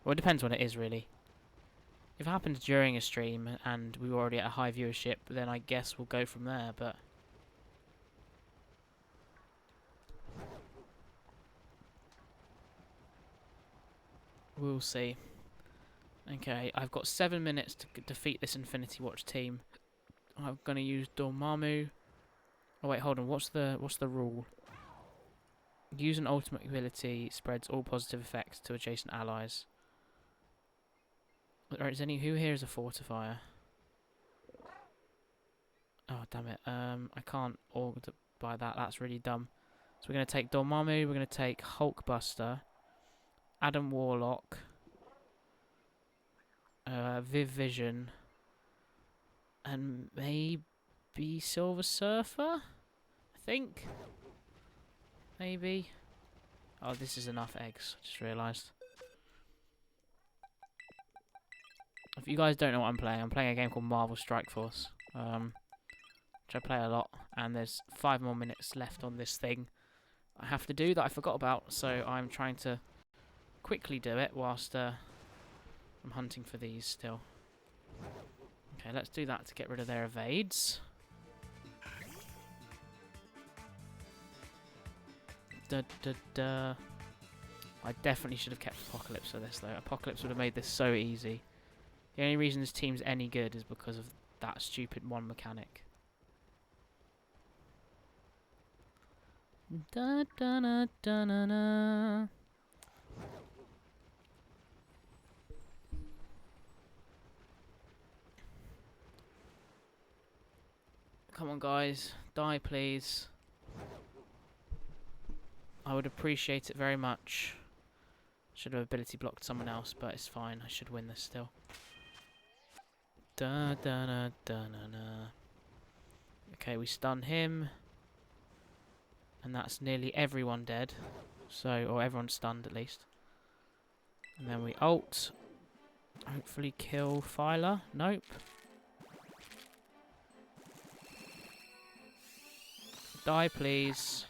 [SPEAKER 1] Well, it depends when it is, really. If it happens during a stream and we were already at a high viewership, then I guess we'll go from there, but... we'll see. Okay, I've got 7 minutes to defeat this Infinity Watch team. I'm gonna use Dormammu. Oh wait, hold on. What's the rule? Use an ultimate ability spreads all positive effects to adjacent allies. Who here is a fortifier? Oh damn it! I can't order by that. That's really dumb. So we're gonna take Dormammu. We're gonna take Hulkbuster, Adam Warlock, Viv Vision, and maybe Silver Surfer. I think. Maybe. Oh, this is enough eggs. Just realised. If you guys don't know what I'm playing a game called Marvel Strike Force, which I play a lot, and there's 5 more minutes left on this thing I have to do that I forgot about, so I'm trying to quickly do it whilst I'm hunting for these still. Okay, let's do that to get rid of their evades. I definitely should have kept Apocalypse for this, though. Apocalypse would have made this so easy. The only reason this team's any good is because of that stupid one mechanic. Da da da da da da. Come on, guys. Die, please. I would appreciate it very much. Should have ability blocked someone else, but it's fine. I should win this still. Da da da da da da. Okay, we stun him. And that's nearly everyone dead. So, or everyone stunned at least. And then we ult. Hopefully kill Phyla. Nope. Die, please.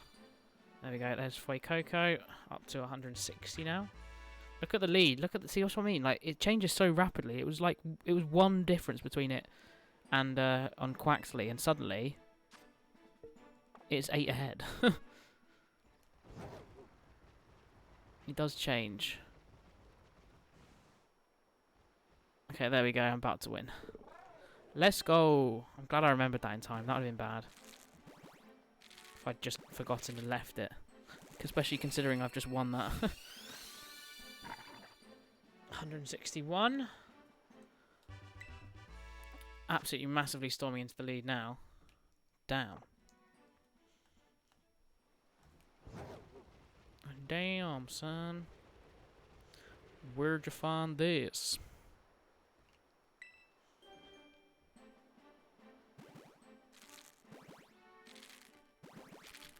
[SPEAKER 1] There we go. There's Fuecoco. Up to 160 now. Look at the lead. Look at the. See what I mean? Like, it changes so rapidly. It was like one difference between it and on Quaxley, and suddenly it's 8 ahead. It does change. Okay, there we go. I'm about to win. Let's go. I'm glad I remembered that in time. That would have been bad if I'd just forgotten and left it. Especially considering I've just won that. 161. Absolutely massively storming into the lead now. Damn. Damn, son. Where'd you find this?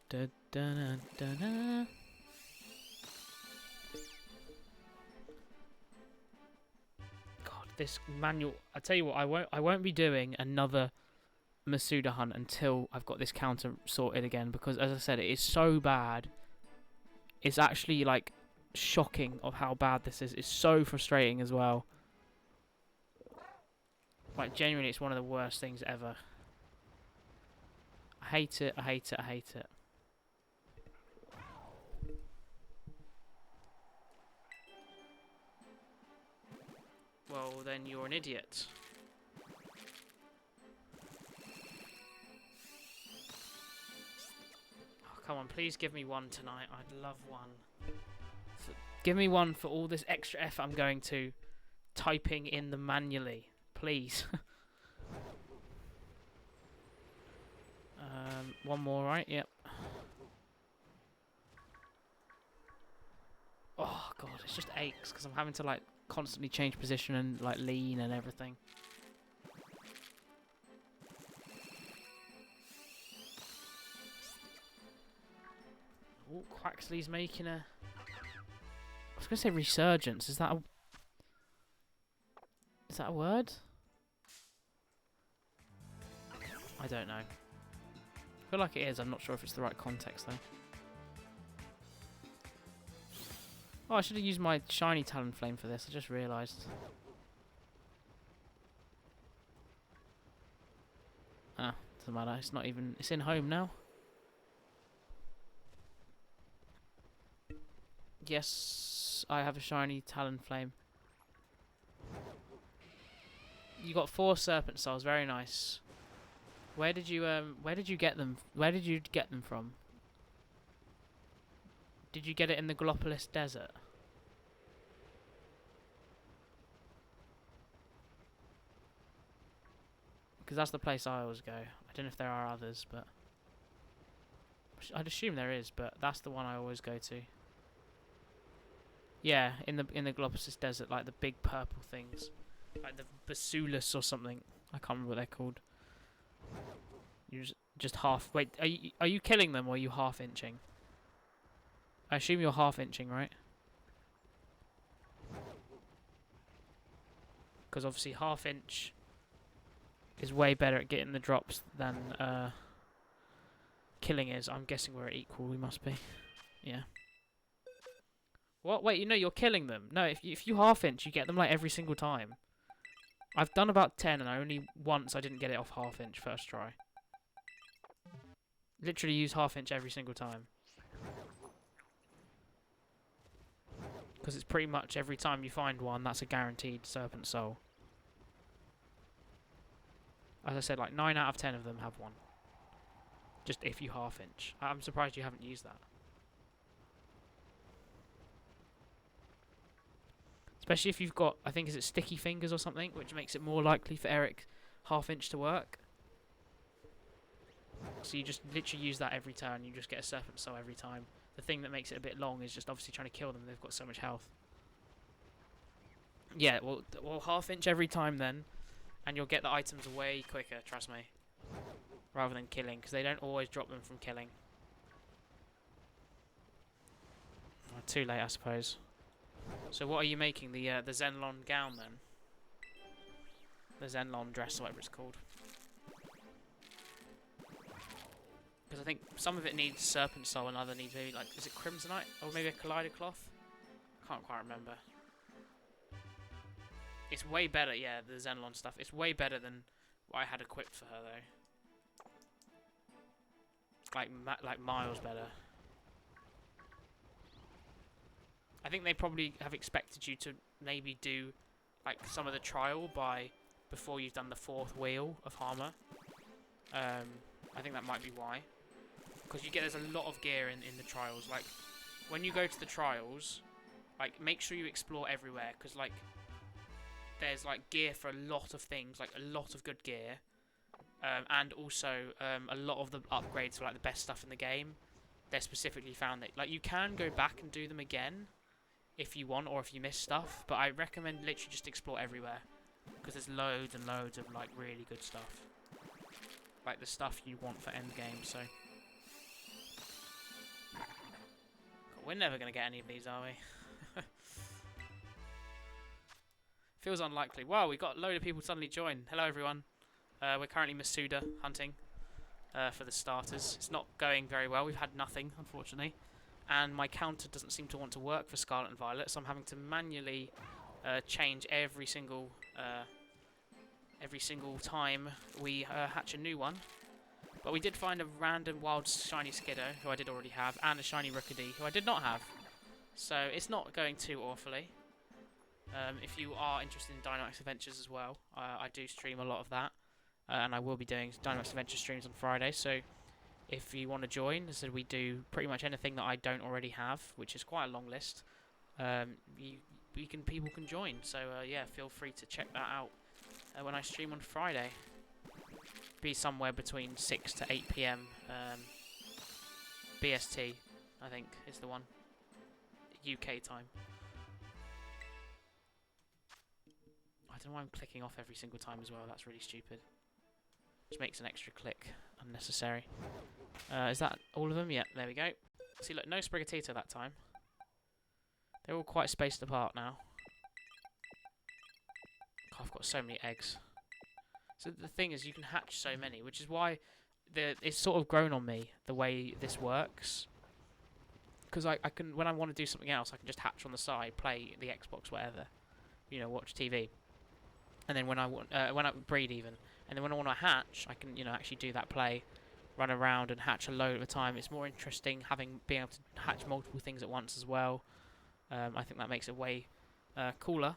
[SPEAKER 1] Da, da, da, da, da. God, this manual. I tell you what, I won't be doing another Masuda hunt until I've got this counter sorted again, because as I said, it is so bad. It's actually like shocking of how bad this is. It's so frustrating as well. Like genuinely, it's one of the worst things ever. I hate it. I hate it. I hate it. Well, then you're an idiot. Oh, come on, please give me one tonight. I'd love one. Give me one for all this extra effort I'm going to typing in them manually. Please. One more, right? Yep. Oh, God, it's just aches because I'm having to, like, constantly change position and, like, lean and everything. Oh, Quaxley's making a... I was going to say resurgence. Is that a word? I don't know. I feel like it is. I'm not sure if it's the right context, though. Oh, I should have used my shiny Talonflame for this. I just realised. Ah, doesn't matter. It's not even... It's in home now. Yes, I have a shiny Talonflame. You got 4 Serpent Souls. Very nice. Where did you get them? Where did you get them from? Did you get it in the Gallopolis Desert? Because that's the place I always go. I don't know if there are others, but I'd assume there is. But that's the one I always go to. Yeah, in the Gallopolis Desert, like the big purple things, like the Basulus or something. I can't remember what they're called. You just half. Wait, are you killing them or are you half inching? I assume you're half inching, right? Because obviously half inch is way better at getting the drops than killing is. I'm guessing we're equal. We must be. Yeah. What? Wait, you're killing them. No, if you half inch, you get them like every single time. I've done about 10 and only once I didn't get it off half inch first try. Literally use half inch every single time. Because it's pretty much every time you find one, that's a guaranteed Serpent Soul. As I said, like 9 out of 10 of them have one. Just if you half inch. I'm surprised you haven't used that. Especially if you've got, I think, is it Sticky Fingers or something, which makes it more likely for Eric half inch to work. So you just literally use that every turn, you just get a Serpent Soul every time. The thing that makes it a bit long is just obviously trying to kill them, they've got so much health. Yeah, well half inch every time then, and you'll get the items way quicker, trust me. Rather than killing, because they don't always drop them from killing. Oh, too late, I suppose. So what are you making? The Zenlon gown then? The Zenlon dress, or whatever it's called. Because I think some of it needs Serpent Soul and other needs maybe like, is it Crimsonite? Or maybe a Collider Cloth? Can't quite remember. It's way better, yeah, the Zenlon stuff. It's way better than what I had equipped for her though. Like miles better. I think they probably have expected you to maybe do like some of the trial by before you've done the 4th wheel of Harmer. I think that might be why. Because there's a lot of gear in the trials. Like, when you go to the trials, like, make sure you explore everywhere. Because, like, there's, like, gear for a lot of things. Like, a lot of good gear. And also, a lot of the upgrades for, like, the best stuff in the game. They're specifically found that, like, you can go back and do them again if you want, or if you miss stuff. But I recommend literally just explore everywhere. Because there's loads and loads of, like, really good stuff. Like, the stuff you want for endgame, so... We're never going to get any of these, are we? Feels unlikely. Wow, we got a load of people suddenly join. Hello, everyone. We're currently Masuda hunting for the starters. It's not going very well. We've had nothing, unfortunately. And my counter doesn't seem to want to work for Scarlet and Violet, so I'm having to manually change every single time we hatch a new one. But we did find a random wild shiny Skiddo, who I did already have, and a shiny Rookidee, who I did not have. So it's not going too awfully. If you are interested in Dynamax Adventures as well, I do stream a lot of that. And I will be doing Dynamax Adventure streams on Friday, so if you want to join, so we do pretty much anything that I don't already have, which is quite a long list. People can join, so yeah, feel free to check that out when I stream on Friday. Be somewhere between 6 to 8 PM BST, I think, is the one. UK time. I don't know why I'm clicking off every single time as well. That's really stupid. Just makes an extra click unnecessary. Is that all of them? Yeah, there we go. See, look, no Sprigatito that time. They're all quite spaced apart now. God, I've got so many eggs. So the thing is, you can hatch so many, which is why it's sort of grown on me, the way this works. Because I can, when I want to do something else, I can just hatch on the side, play the Xbox, whatever. You know, watch TV. And then when I breed even. And then when I want to hatch, I can, you know, actually do that play, run around and hatch a load at a time. It's more interesting being able to hatch multiple things at once as well. I think that makes it way cooler.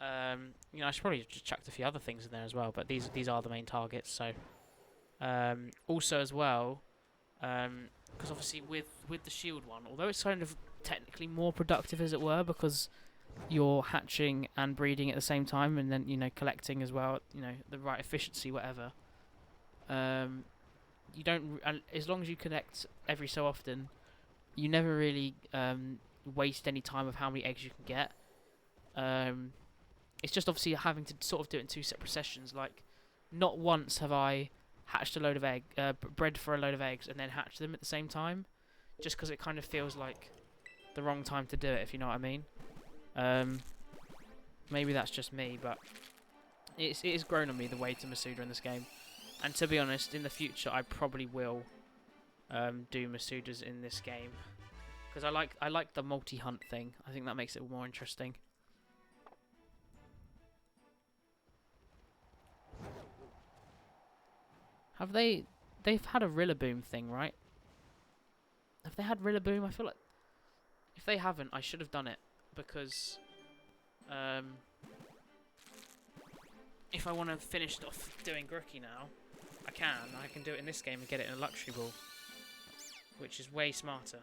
[SPEAKER 1] You know, I should probably just chucked a few other things in there as well, but these are the main targets. So, also as well, because obviously with the shield one, although it's kind of technically more productive as it were, because you're hatching and breeding at the same time, and then, you know, collecting as well, you know, the right efficiency, whatever. You don't, as long as you connect every so often, you never really waste any time of how many eggs you can get. It's just obviously having to sort of do it in 2 separate sessions. Like, not once have I hatched a load of bred for a load of eggs and then hatched them at the same time, just because it kind of feels like the wrong time to do it, if you know what I mean. Maybe that's just me, but it is grown on me, the way to Masuda in this game. And to be honest, in the future, I probably will do Masudas in this game, because I like the multi-hunt thing. I think that makes it more interesting. Have they've had a Rillaboom thing, right? Have they had Rillaboom? I feel like if they haven't, I should have done it, because if I want to finish off doing Grookey now, I can do it in this game and get it in a Luxury Ball, which is way smarter.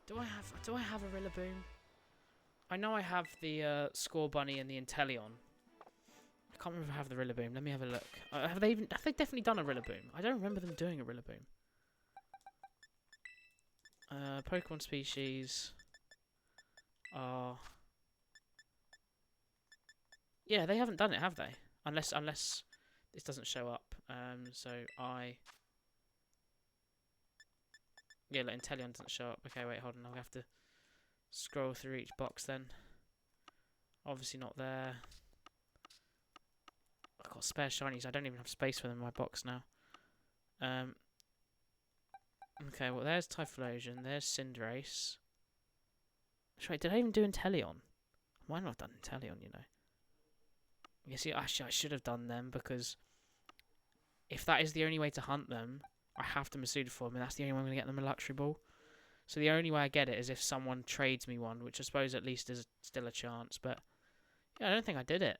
[SPEAKER 1] Do I have a Rillaboom? I know I have the Score Bunny and the Inteleon. I can't remember if I have the Rillaboom. Let me have a look. Have they definitely done a Rillaboom? I don't remember them doing a Rillaboom. Pokemon species are... Yeah, they haven't done it, have they? Unless this doesn't show up. Yeah, like Inteleon doesn't show up. Okay, wait, hold on. I'll have to scroll through each box then. Obviously not there. I've got spare shinies. I don't even have space for them in my box now. Okay, well, there's Typhlosion. There's Cinderace. Sorry, did I even do Inteleon? Why not have done Inteleon, you know? You see, actually, I should have done them, because if that is the only way to hunt them, I have to Masuda for them, and that's the only way I'm going to get them a Luxury Ball. So the only way I get it is if someone trades me one, which I suppose at least is still a chance, but Yeah, I don't think I did it.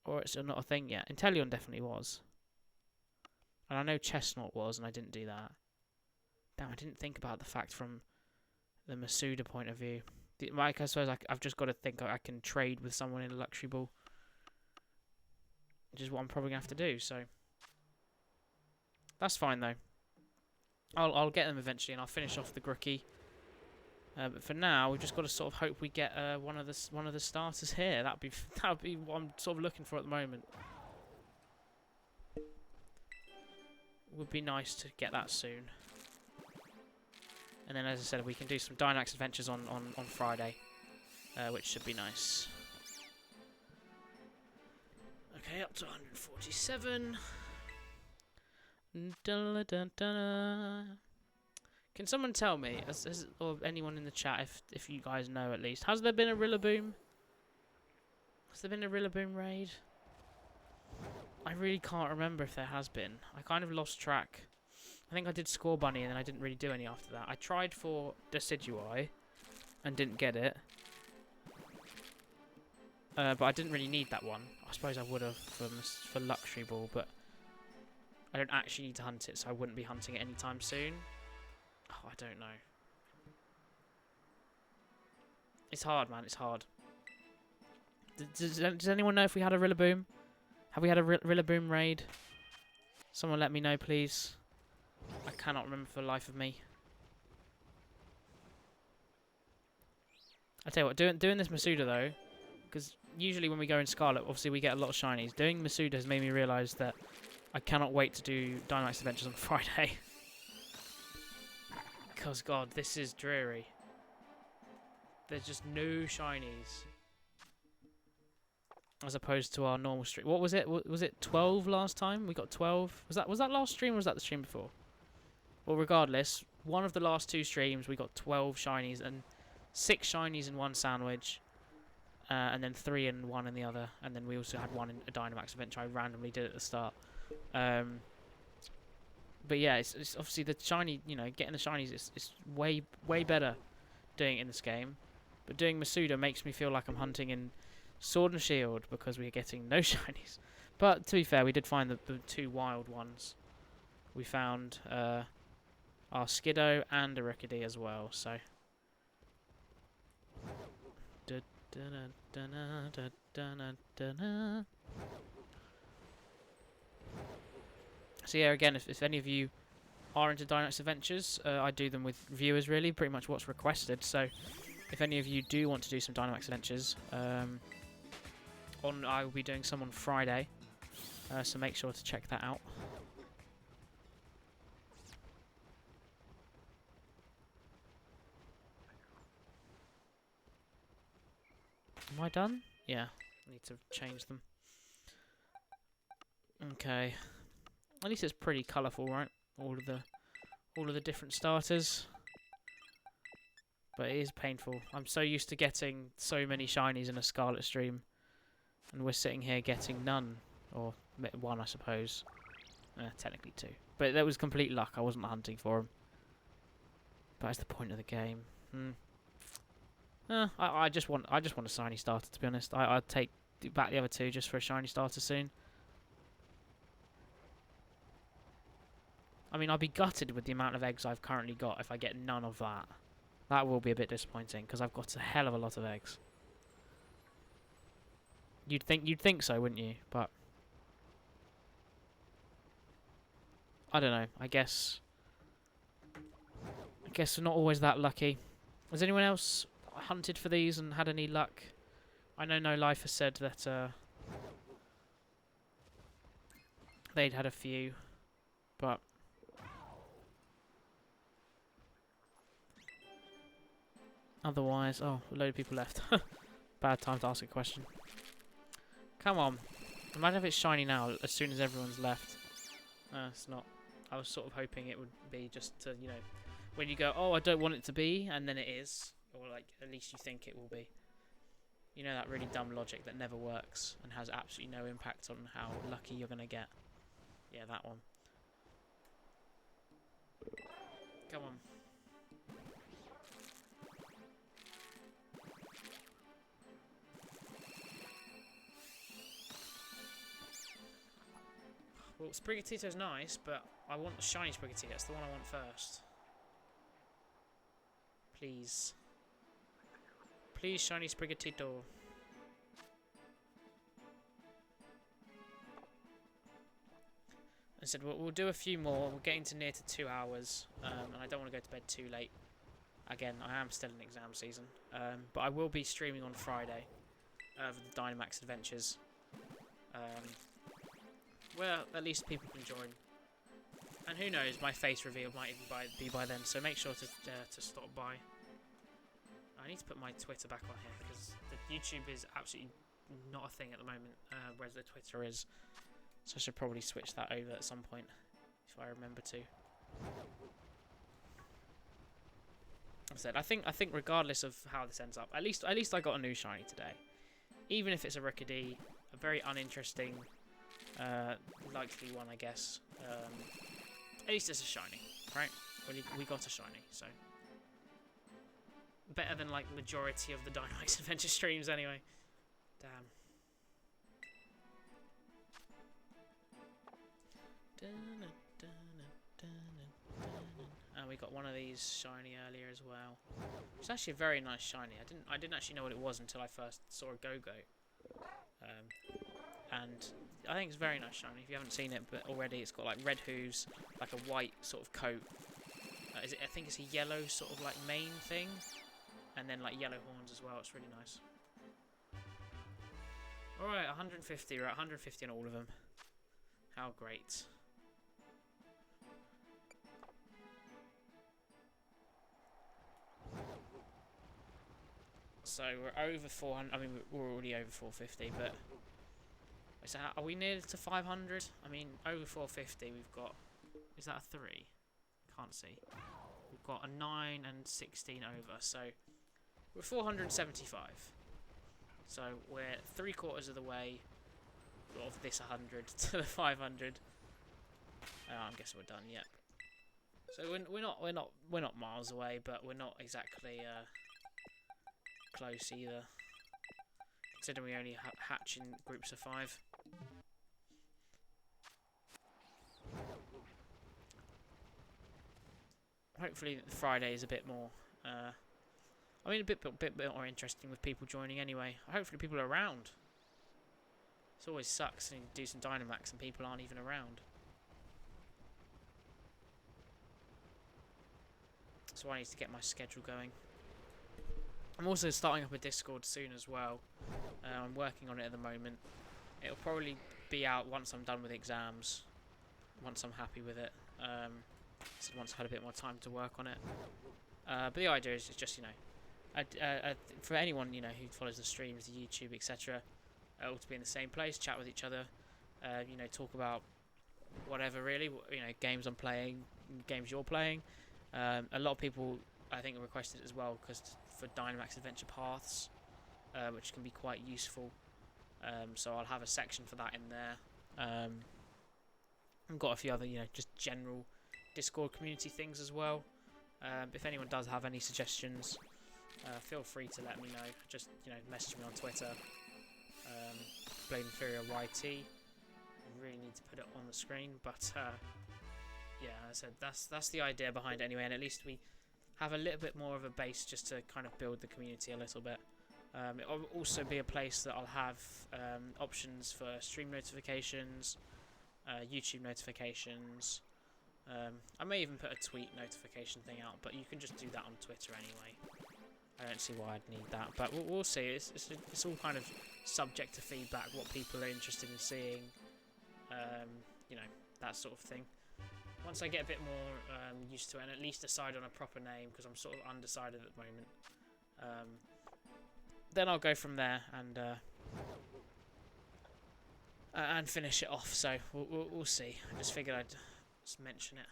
[SPEAKER 1] Or it's not a thing yet. Inteleon definitely was. And I know Chestnut was, and I didn't do that. Damn, I didn't think about the fact from the Masuda point of view. Mike, I suppose I've just got to think I can trade with someone in a luxury ball. Which is what I'm probably going to have to do, so... That's fine, though. I'll get them eventually, and I'll finish off the Grookie. But for now, we've just got to sort of hope we get one of the starters here. That'd be what I'm sort of looking for at the moment. Would be nice to get that soon. And then, as I said, we can do some Dynamax adventures on Friday, which should be nice. Okay, up to 147. Can someone tell me, or anyone in the chat, if you guys know at least, has there been a Rillaboom? Has there been a Rillaboom raid? I really can't remember if there has been. I kind of lost track. I think I did Score Bunny and then I didn't really do any after that. I tried for Decidueye and didn't get it. But I didn't really need that one. I suppose I would have for Luxury Ball, but I don't actually need to hunt it, so I wouldn't be hunting it anytime soon. Oh, I don't know. It's hard, man. It's hard. Does anyone know if we had a Rillaboom? Have we had a Rillaboom raid? Someone let me know, please. I cannot remember for the life of me. I tell you what, doing this Masuda though, because usually when we go in Scarlet, obviously we get a lot of shinies. Doing Masuda has made me realise that I cannot wait to do Dynamax Adventures on Friday. Because, God, this is dreary. There's just no shinies. As opposed to our normal stream. What was it? Was it 12 last time? We got 12. Was that last stream or was that the stream before? Well, regardless, one of the last two streams we got 12 shinies and 6 shinies in one sandwich. And then 3 in one in the other. And then we also had one in a Dynamax event, which I randomly did at the start. But yeah, it's obviously the shiny, getting the shinies is way better doing it in this game. But doing Masuda makes me feel like I'm hunting in Sword and Shield because we're getting no shinies. But to be fair, we did find the 2 wild ones. We found our Skiddo and a Rickety as well, so... So yeah, again, if any of you are into Dynamax Adventures, I do them with viewers, really, pretty much what's requested. So if any of you do want to do some Dynamax Adventures, I will be doing some on Friday, so make sure to check that out. Am I done? Yeah, I need to change them. Okay. At least it's pretty colourful, right? All of the different starters. But it is painful. I'm so used to getting so many shinies in a Scarlet stream. And we're sitting here getting none. Or 1, I suppose. Technically 2. But that was complete luck. I wasn't hunting for them. But that's the point of the game. I just want a shiny starter, to be honest. I'd take back the other 2 just for a shiny starter soon. I mean, I'll be gutted with the amount of eggs I've currently got if I get none of that. That will be a bit disappointing, because I've got a hell of a lot of eggs. You'd think so, wouldn't you? But I don't know. I guess we're not always that lucky. Has anyone else hunted for these and had any luck? I know No Life has said that they'd had a few, but otherwise, oh, a load of people left. Bad time to ask a question. Come on. Imagine if it's shiny now as soon as everyone's left. It's not. I was sort of hoping it would be just to, when you go, oh, I don't want it to be, and then it is. Or, like, at least you think it will be. You know, that really dumb logic that never works and has absolutely no impact on how lucky you're going to get. Yeah, that one. Come on. Well, Sprigatito's nice, but I want the shiny Sprigatito. That's the one I want first. Please. Please, shiny Sprigatito. I said we'll do a few more. We're getting to near to 2 hours, and I don't want to go to bed too late. Again, I am still in exam season, but I will be streaming on Friday for the Dynamax Adventures. Well, at least people can join. And who knows, my face reveal might even be by then, so make sure to stop by. I need to put my Twitter back on here, because the YouTube is absolutely not a thing at the moment, whereas the Twitter is. So I should probably switch that over at some point, if I remember to. I said, I think regardless of how this ends up, at least I got a new shiny today. Even if it's a Rickety, a very uninteresting, likely one, I guess. At least it's a shiny, right? We got a shiny, so better than like majority of the Dynamax Adventure streams, anyway. Damn. And we got one of these shiny earlier as well. It's actually a very nice shiny. I didn't actually know what it was until I first saw a Go-Go. And I think it's very nice shiny. If you haven't seen it but already, it's got like red hooves, like a white sort of coat. I think it's a yellow sort of like mane thing, and then like yellow horns as well. It's really nice. Alright, 150. We're at 150 on all of them. How great. So we're over 400. I mean, we're already over 450, but so are we near to 500? I mean, over 450. We've got. Is that a 3? Can't see. We've got a 9 and 16 over. So we're 475. So we're 3/4 of the way of this 100 to the 500. I'm guessing we're done. Yep. So we're not miles away, but we're not exactly close either. Considering we only hatch in groups of 5. Hopefully Friday is a bit more. I mean, a bit more interesting with people joining anyway. Hopefully people are around. It always sucks when you do some Dynamax and people aren't even around. So I need to get my schedule going. I'm also starting up a Discord soon as well. I'm working on it at the moment. It'll probably be out once I'm done with exams. Once I'm happy with it. So once I've had a bit more time to work on it. But the idea is just, you know, for anyone, you know, who follows the streams, the YouTube, etc., all to be in the same place, chat with each other, you know, talk about whatever really, you know, games I'm playing, games you're playing. A lot of people, I think, requested it as well because for Dynamax Adventure Paths, which can be quite useful. So I'll have a section for that in there. I've got a few other, you know, just general Discord community things as well. If anyone does have any suggestions, feel free to let me know. Just, you know, message me on Twitter. Blade Inferior YT. I really need to put it on the screen, but yeah, as I said, that's the idea behind it anyway, and at least we have a little bit more of a base just to kind of build the community a little bit. It'll also be a place that I'll have options for stream notifications, YouTube notifications. I may even put a tweet notification thing out, but you can just do that on Twitter anyway. I don't see why I'd need that, but we'll see. It's all kind of subject to feedback, what people are interested in seeing, you know, that sort of thing. Once I get a bit more used to it and at least decide on a proper name, because I'm sort of undecided at the moment, then I'll go from there and finish it off. So we'll see. I just figured I'd just mention it.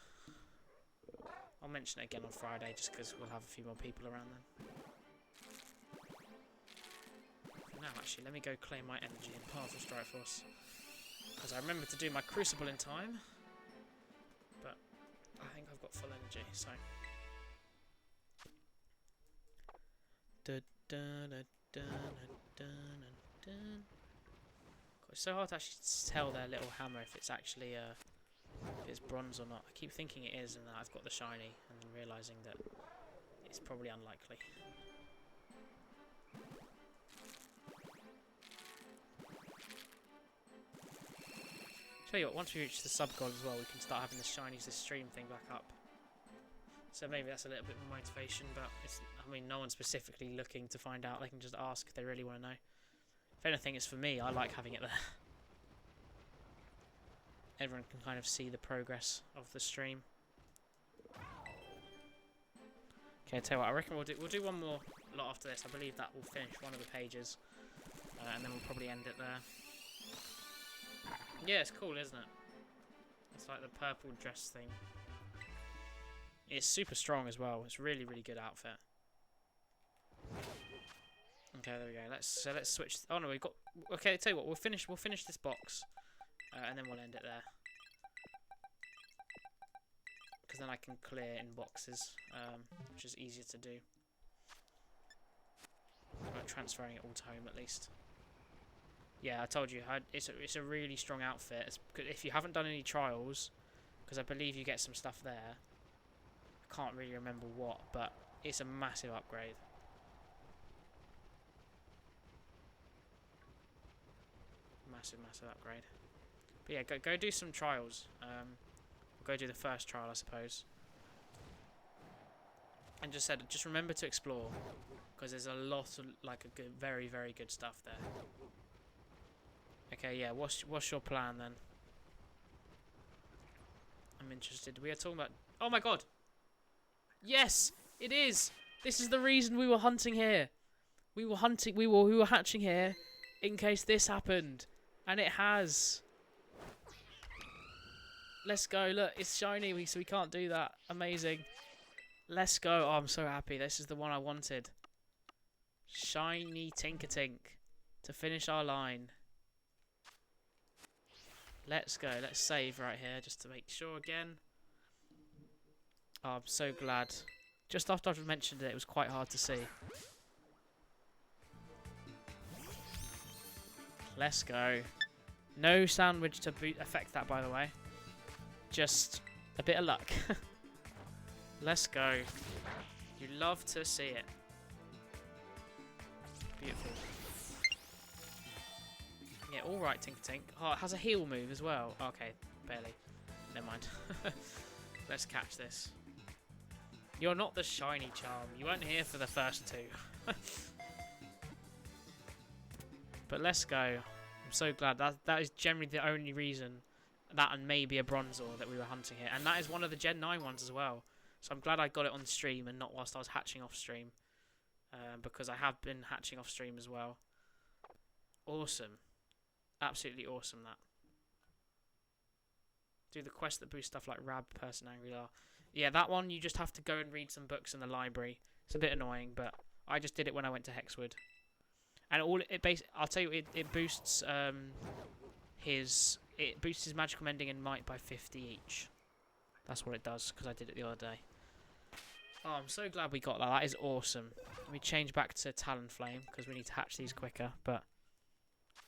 [SPEAKER 1] I'll mention it again on Friday just because we'll have a few more people around then. Now, actually, let me go claim my energy in Powerful Strike Force, because I remember to do my Crucible in time, but I think I've got full energy, so. It's so hard to actually tell their little hammer if it's actually if it's bronze or not. I keep thinking it is, and then I've got the shiny, and then realising that it's probably unlikely. Tell you what, once we reach the sub goal as well, we can start having the shinies, this stream thing back up. So maybe that's a little bit more motivation, but it's, I mean, no one's specifically looking to find out. They can just ask if they really want to know. If anything, it's for me. I like having it there. Everyone can kind of see the progress of the stream. Okay, tell you what, I reckon we'll do one more lot after this. I believe that will finish one of the pages, and then we'll probably end it there. Yeah, it's cool, isn't it? It's like the purple dress thing. It's super strong as well. It's really, really good outfit. Okay, there we go. Let's switch. Oh no, we've got. Okay, tell you what, we'll finish this box, and then we'll end it there. Because then I can clear in boxes, which is easier to do. Like transferring it all to home at least. Yeah, I told you, it's a really strong outfit. If you haven't done any trials, because I believe you get some stuff there. I can't really remember what, but it's a massive upgrade. Massive upgrade. But yeah, go do some trials. Go do the first trial, I suppose. And just remember to explore, because there's a lot of very, very good stuff there. Okay, yeah. What's your plan then? I'm interested. We are talking about. Oh my god! Yes, it is. This is the reason we were hunting here. We were hunting. We were hatching here, in case this happened, and it has. Let's go. Look, it's shiny, so we can't do that. Amazing. Let's go. Oh, I'm so happy. This is the one I wanted. Shiny Tinkertink to finish our line. Let's go. Let's save right here just to make sure again. Oh, I'm so glad. Just after I've mentioned it, it was quite hard to see. Let's go. No sandwich to affect that, by the way. Just a bit of luck. Let's go. You love to see it. Beautiful. Yeah, alright, Tinkertink. Oh, it has a heal move as well. Okay, barely. Never mind. Let's catch this. You're not the shiny charm. You weren't here for the first two. But let's go. I'm so glad. That is generally the only reason. That and maybe a Bronzor that we were hunting here. And that is one of the Gen 9 ones as well. So I'm glad I got it on stream and not whilst I was hatching off stream. Because I have been hatching off stream as well. Awesome. Absolutely awesome, that. Do the quest that boosts stuff like Rab, Person, Angular. Yeah, that one you just have to go and read some books in the library. It's a bit annoying, but I just did it when I went to Hexwood. And I'll tell you, it boosts his magical mending and might by 50 each. That's what it does, because I did it the other day. Oh, I'm so glad we got that. That is awesome. Let me change back to Talonflame, because we need to hatch these quicker, but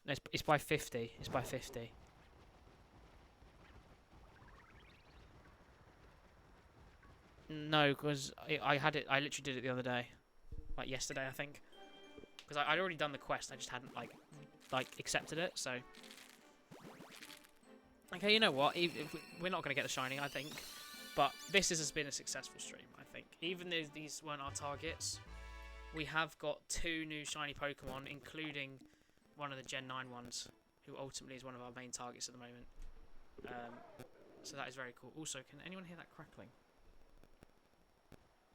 [SPEAKER 1] it's by 50. It's by 50. No, because I literally did it the other day. Like yesterday, I think. Because I'd already done the quest, I just hadn't, like accepted it, so... Okay, you know what? We're not going to get the shiny, I think. But this has been a successful stream, I think. Even though these weren't our targets, we have got 2 new shiny Pokemon, including one of the Gen 9 ones, who ultimately is one of our main targets at the moment. So that is very cool. Also, can anyone hear that crackling?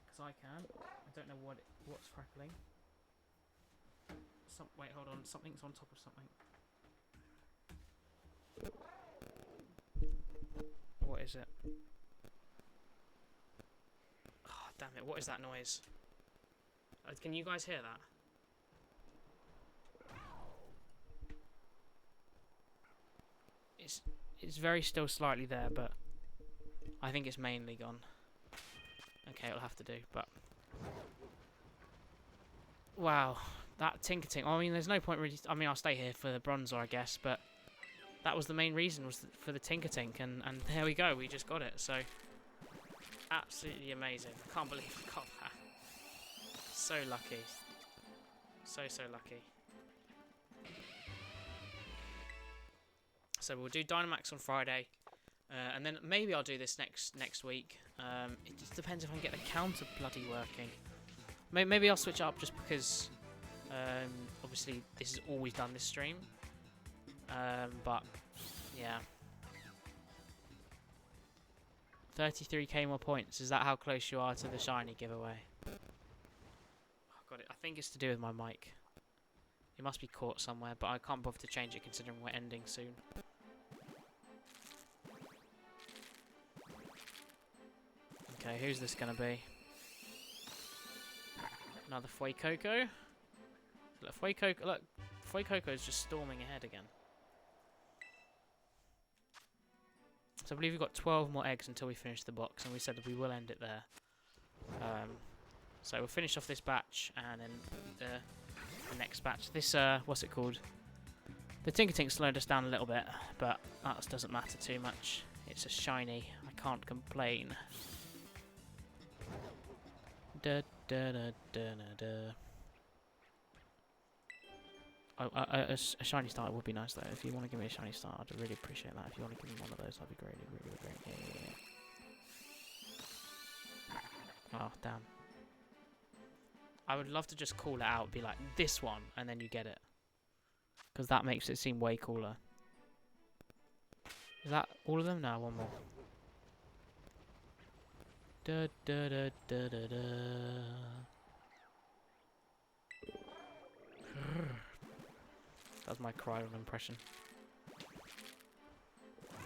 [SPEAKER 1] Because I can. I don't know what's crackling. Wait, hold on. Something's on top of something. What is it? Oh, damn it. What is that noise? Can you guys hear that? It's very still slightly there, but I think it's mainly gone. Okay, it'll have to do, but... Wow. That Tinkertink. I mean, there's no point really... I mean, I'll stay here for the Bronzor, I guess, but That was the main reason, was for the Tinker Tink, and there we go, we just got it. So absolutely amazing. Can't believe we got that. So lucky. So lucky. So we'll do Dynamax on Friday, and then maybe I'll do this next week. It just depends if I can get the counter bloody working. Maybe I'll switch it up just because obviously this is all we've done this stream. But yeah, 33k more points. Is that how close you are to the shiny giveaway? Oh, got it. I think it's to do with my mic. It must be caught somewhere, but I can't bother to change it considering we're ending soon. Okay, who's this gonna be? Another Fuecoco. Look, Fuecoco is just storming ahead again. So I believe we've got 12 more eggs until we finish the box, and we said that we will end it there. So we'll finish off this batch, and then the next batch. This, what's it called? The Tinker Tink slowed us down a little bit, but that doesn't matter too much. It's a shiny. I can't complain. Da, da, da, da, da, da. A shiny start would be nice though. If you want to give me a shiny start, I'd really appreciate that. If you want to give me one of those, that'd be great. Really great. Yeah. Oh, damn. I would love to just call it out, be like, this one, and then you get it. Because that makes it seem way cooler. Is that all of them? No, one more. Da da da da da da. That's my Cryon impression. I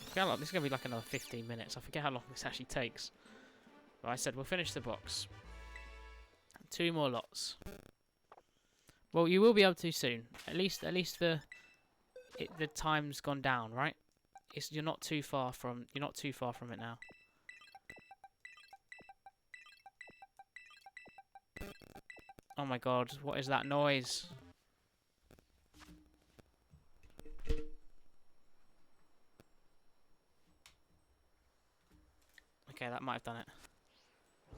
[SPEAKER 1] forget how long, this is going to be like another 15 minutes. I forget how long this actually takes. But I said we'll finish the box. 2 more lots. Well, you will be able to soon. At least the time's gone down, right? You're not too far from it now. Oh my god, what is that noise? Okay, that might have done it.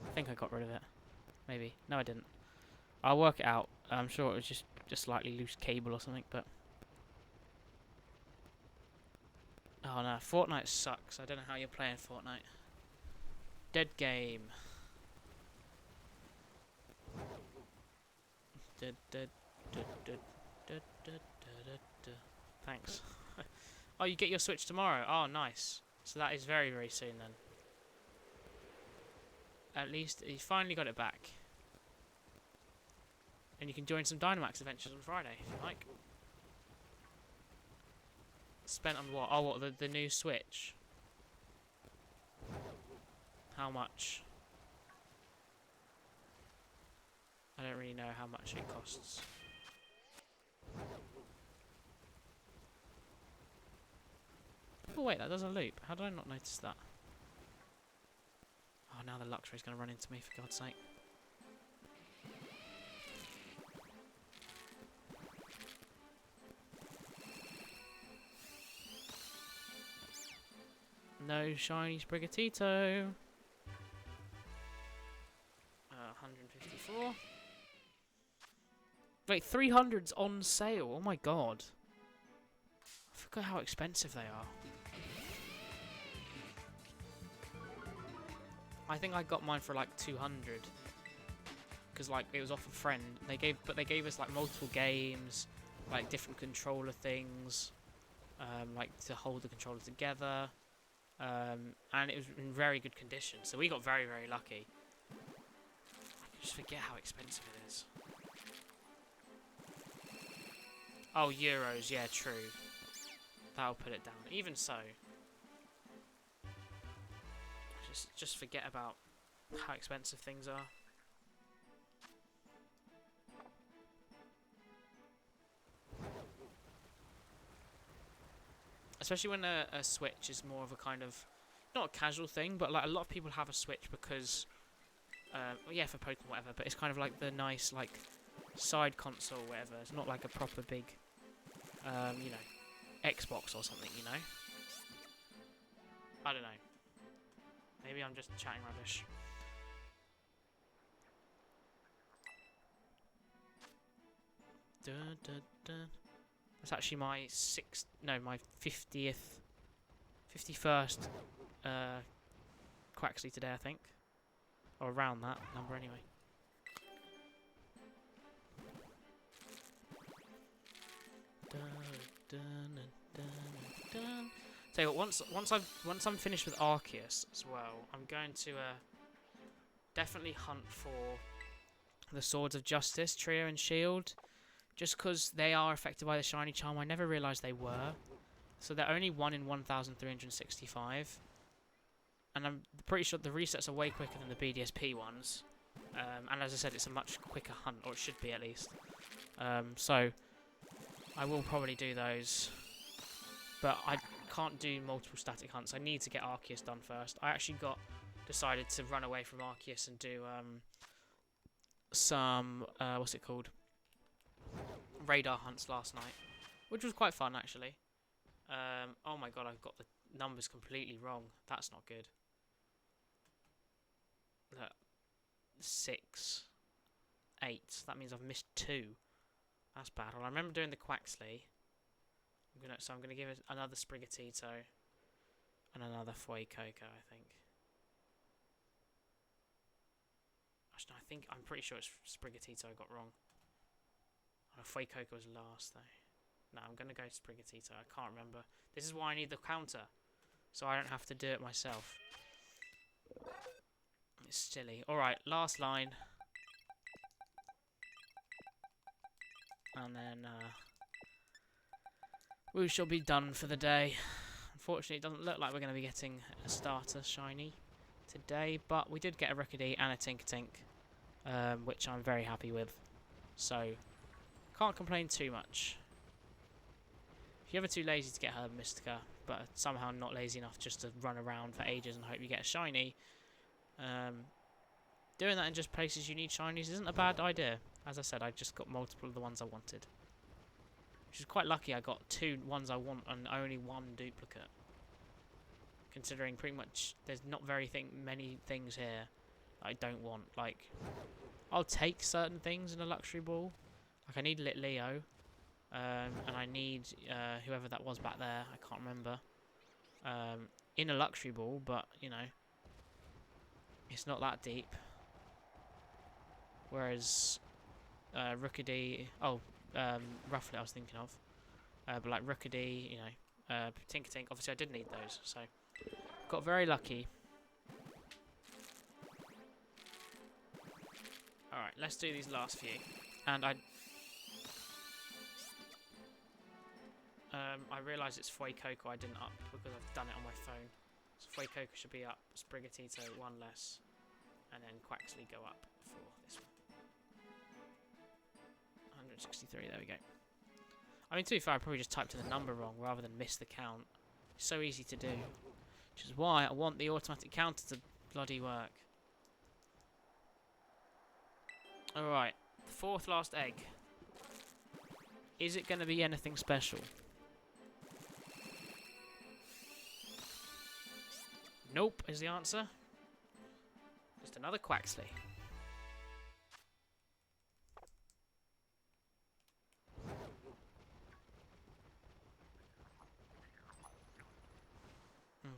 [SPEAKER 1] I think I got rid of it. Maybe. No, I didn't. I'll work it out. I'm sure it was just slightly loose cable or something, but... Oh no, Fortnite sucks. I don't know how you're playing Fortnite. Dead game. Thanks. Oh, you get your Switch tomorrow? Oh, nice. So that is very, very soon then. At least you finally got it back. And you can join some Dynamax adventures on Friday, if you like. Spent on what? Oh, what, the new Switch? How much? I don't really know how much it costs. Oh wait, that does a loop. How did I not notice that? Oh, now the Luxray's going to run into me, for God's sake. No shiny Sprigatito. 154. Wait, 300's on sale. Oh my god. I forgot how expensive they are. I think I got mine for like 200. Because like it was off a friend. They gave us like multiple games, like different controller things, like to hold the controller together. And it was in very good condition, so we got very, very lucky. I just forget how expensive it is. Oh, euros, yeah, true. That'll put it down. Even so, just forget about how expensive things are. Especially when a Switch is more of a kind of, not a casual thing, but like a lot of people have a Switch because, well, yeah, for Pokemon, whatever, but it's kind of like the nice, like, side console, whatever. It's not like a proper big you know, Xbox or something, you know? I don't know. Maybe I'm just chatting rubbish. Dun, dun, dun. That's actually my my 51st Quaxley today, I think. Or around that number anyway. Dun, dun, dun, dun, dun. Tell you what, once I'm finished with Arceus as well, I'm going to definitely hunt for the Swords of Justice, Trio and Shield, just because they are affected by the Shiny Charm. I never realised they were. So they're only 1 in 1,365. And I'm pretty sure the resets are way quicker than the BDSP ones. And as I said, it's a much quicker hunt, or it should be at least. So I will probably do those. But I can't do multiple static hunts. I need to get Arceus done first. I actually decided to run away from Arceus and do some what's it called? Radar hunts last night, which was quite fun actually. Oh my god, I've got the numbers completely wrong. That's not good. Look, 6, 8. That means I've missed 2. That's bad. Well, I remember doing the Quaxley. So I'm gonna give it another Sprigatito and another Fuecoco, I think. Actually, I'm pretty sure it's Sprigatito I got wrong. Oh, Fuecoco was last though. No, I'm gonna go Sprigatito. I can't remember. This is why I need the counter, so I don't have to do it myself. It's silly. All right, last line, and then we shall be done for the day. Unfortunately, it doesn't look like we're going to be getting a starter shiny today, but we did get a Rookidee and a Tinkatink, which I'm very happy with. So, can't complain too much. If you're ever too lazy to get Herb Mystica, but somehow not lazy enough just to run around for ages and hope you get a shiny, doing that in just places you need shinies isn't a bad idea. As I said, I just got multiple of the ones I wanted. Which is quite lucky. I got 2 ones I want and only 1 duplicate. Considering pretty much there's not many things here I don't want. Like, I'll take certain things in a luxury ball. Like I need Lit Leo, and I need whoever that was back there. I can't remember. In a luxury ball, but you know, it's not that deep. Whereas Rookidee, roughly I was thinking of, but like Rookidee, you know, Tinkatink. Obviously, I did need those, so got very lucky. All right, let's do these last few, and I realise it's Fuecoco I didn't up because I've done it on my phone. So Fuecoco should be up, Sprigatito 1 less, and then Quaxley go up for this one. 163, there we go. I mean, to be fair, I probably just typed in the number wrong rather than miss the count. It's so easy to do. Which is why I want the automatic counter to bloody work. Alright, the 4th last egg. Is it going to be anything special? Nope, is the answer. Just another Quaxley.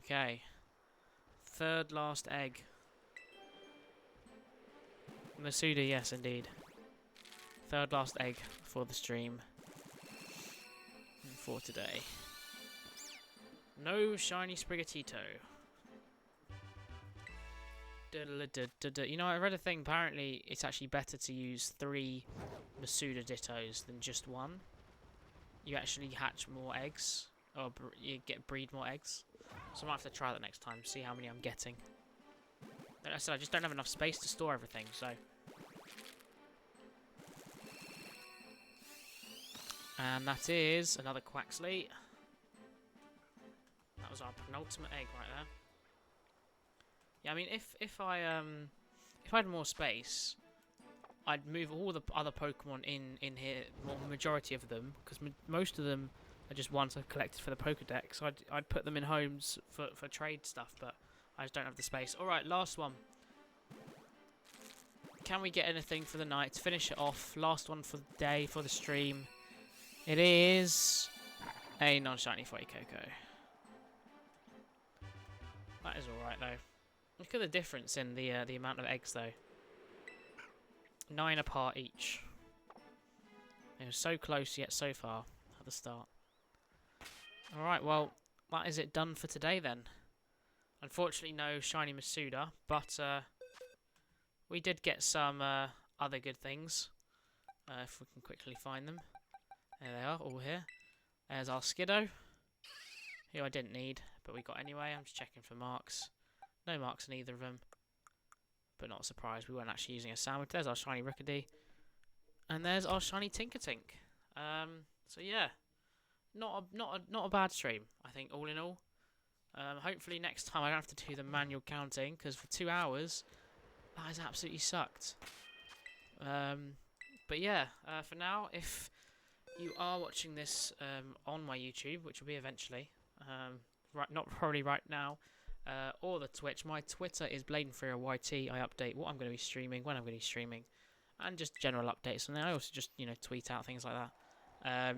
[SPEAKER 1] Okay. 3rd last egg. Masuda, yes indeed. 3rd last egg for the stream. And for today. No shiny Sprigatito. You know, I read a thing, apparently it's actually better to use 3 Masuda Dittos than just 1. You actually hatch more eggs, or you breed more eggs. So I might have to try that next time, see how many I'm getting. Like I said, I just don't have enough space to store everything, so. And that is another Quaxley. That was our penultimate egg right there. Yeah, I mean, if I had more space, I'd move all the other Pokemon in here, well, majority of them, because most of them are just ones I've collected for the Pokedex. So I'd put them in homes for trade stuff, but I just don't have the space. All right, last one. Can we get anything for the night to finish it off? Last one for the day, for the stream. It is a non-shiny Fuecoco. That is all right though. Look at the difference in the amount of eggs though. 9 apart each. They were so close yet so far at the start. Alright, well, that is it done for today then. Unfortunately, no shiny Masuda, but we did get some other good things. If we can quickly find them. There they are, all here. There's our Skiddo, who I didn't need, but we got anyway. I'm just checking for marks. No marks in either of them. But not surprised, we weren't actually using a sandwich. There's our shiny Rookidee. And there's our shiny Tinkertink. So yeah, not a bad stream, I think, all in all. Hopefully next time I don't have to do the manual counting, because for 2 hours, that has absolutely sucked. But yeah, for now, if you are watching this on my YouTube, which will be eventually, not probably right now, or the Twitch. My Twitter is BladenFreeRYT. I update what I'm going to be streaming, when I'm going to be streaming, and just general updates. And then I also just, tweet out things like that.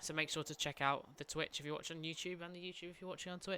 [SPEAKER 1] So make sure to check out the Twitch if you're watching on YouTube, and the YouTube if you're watching on Twitch.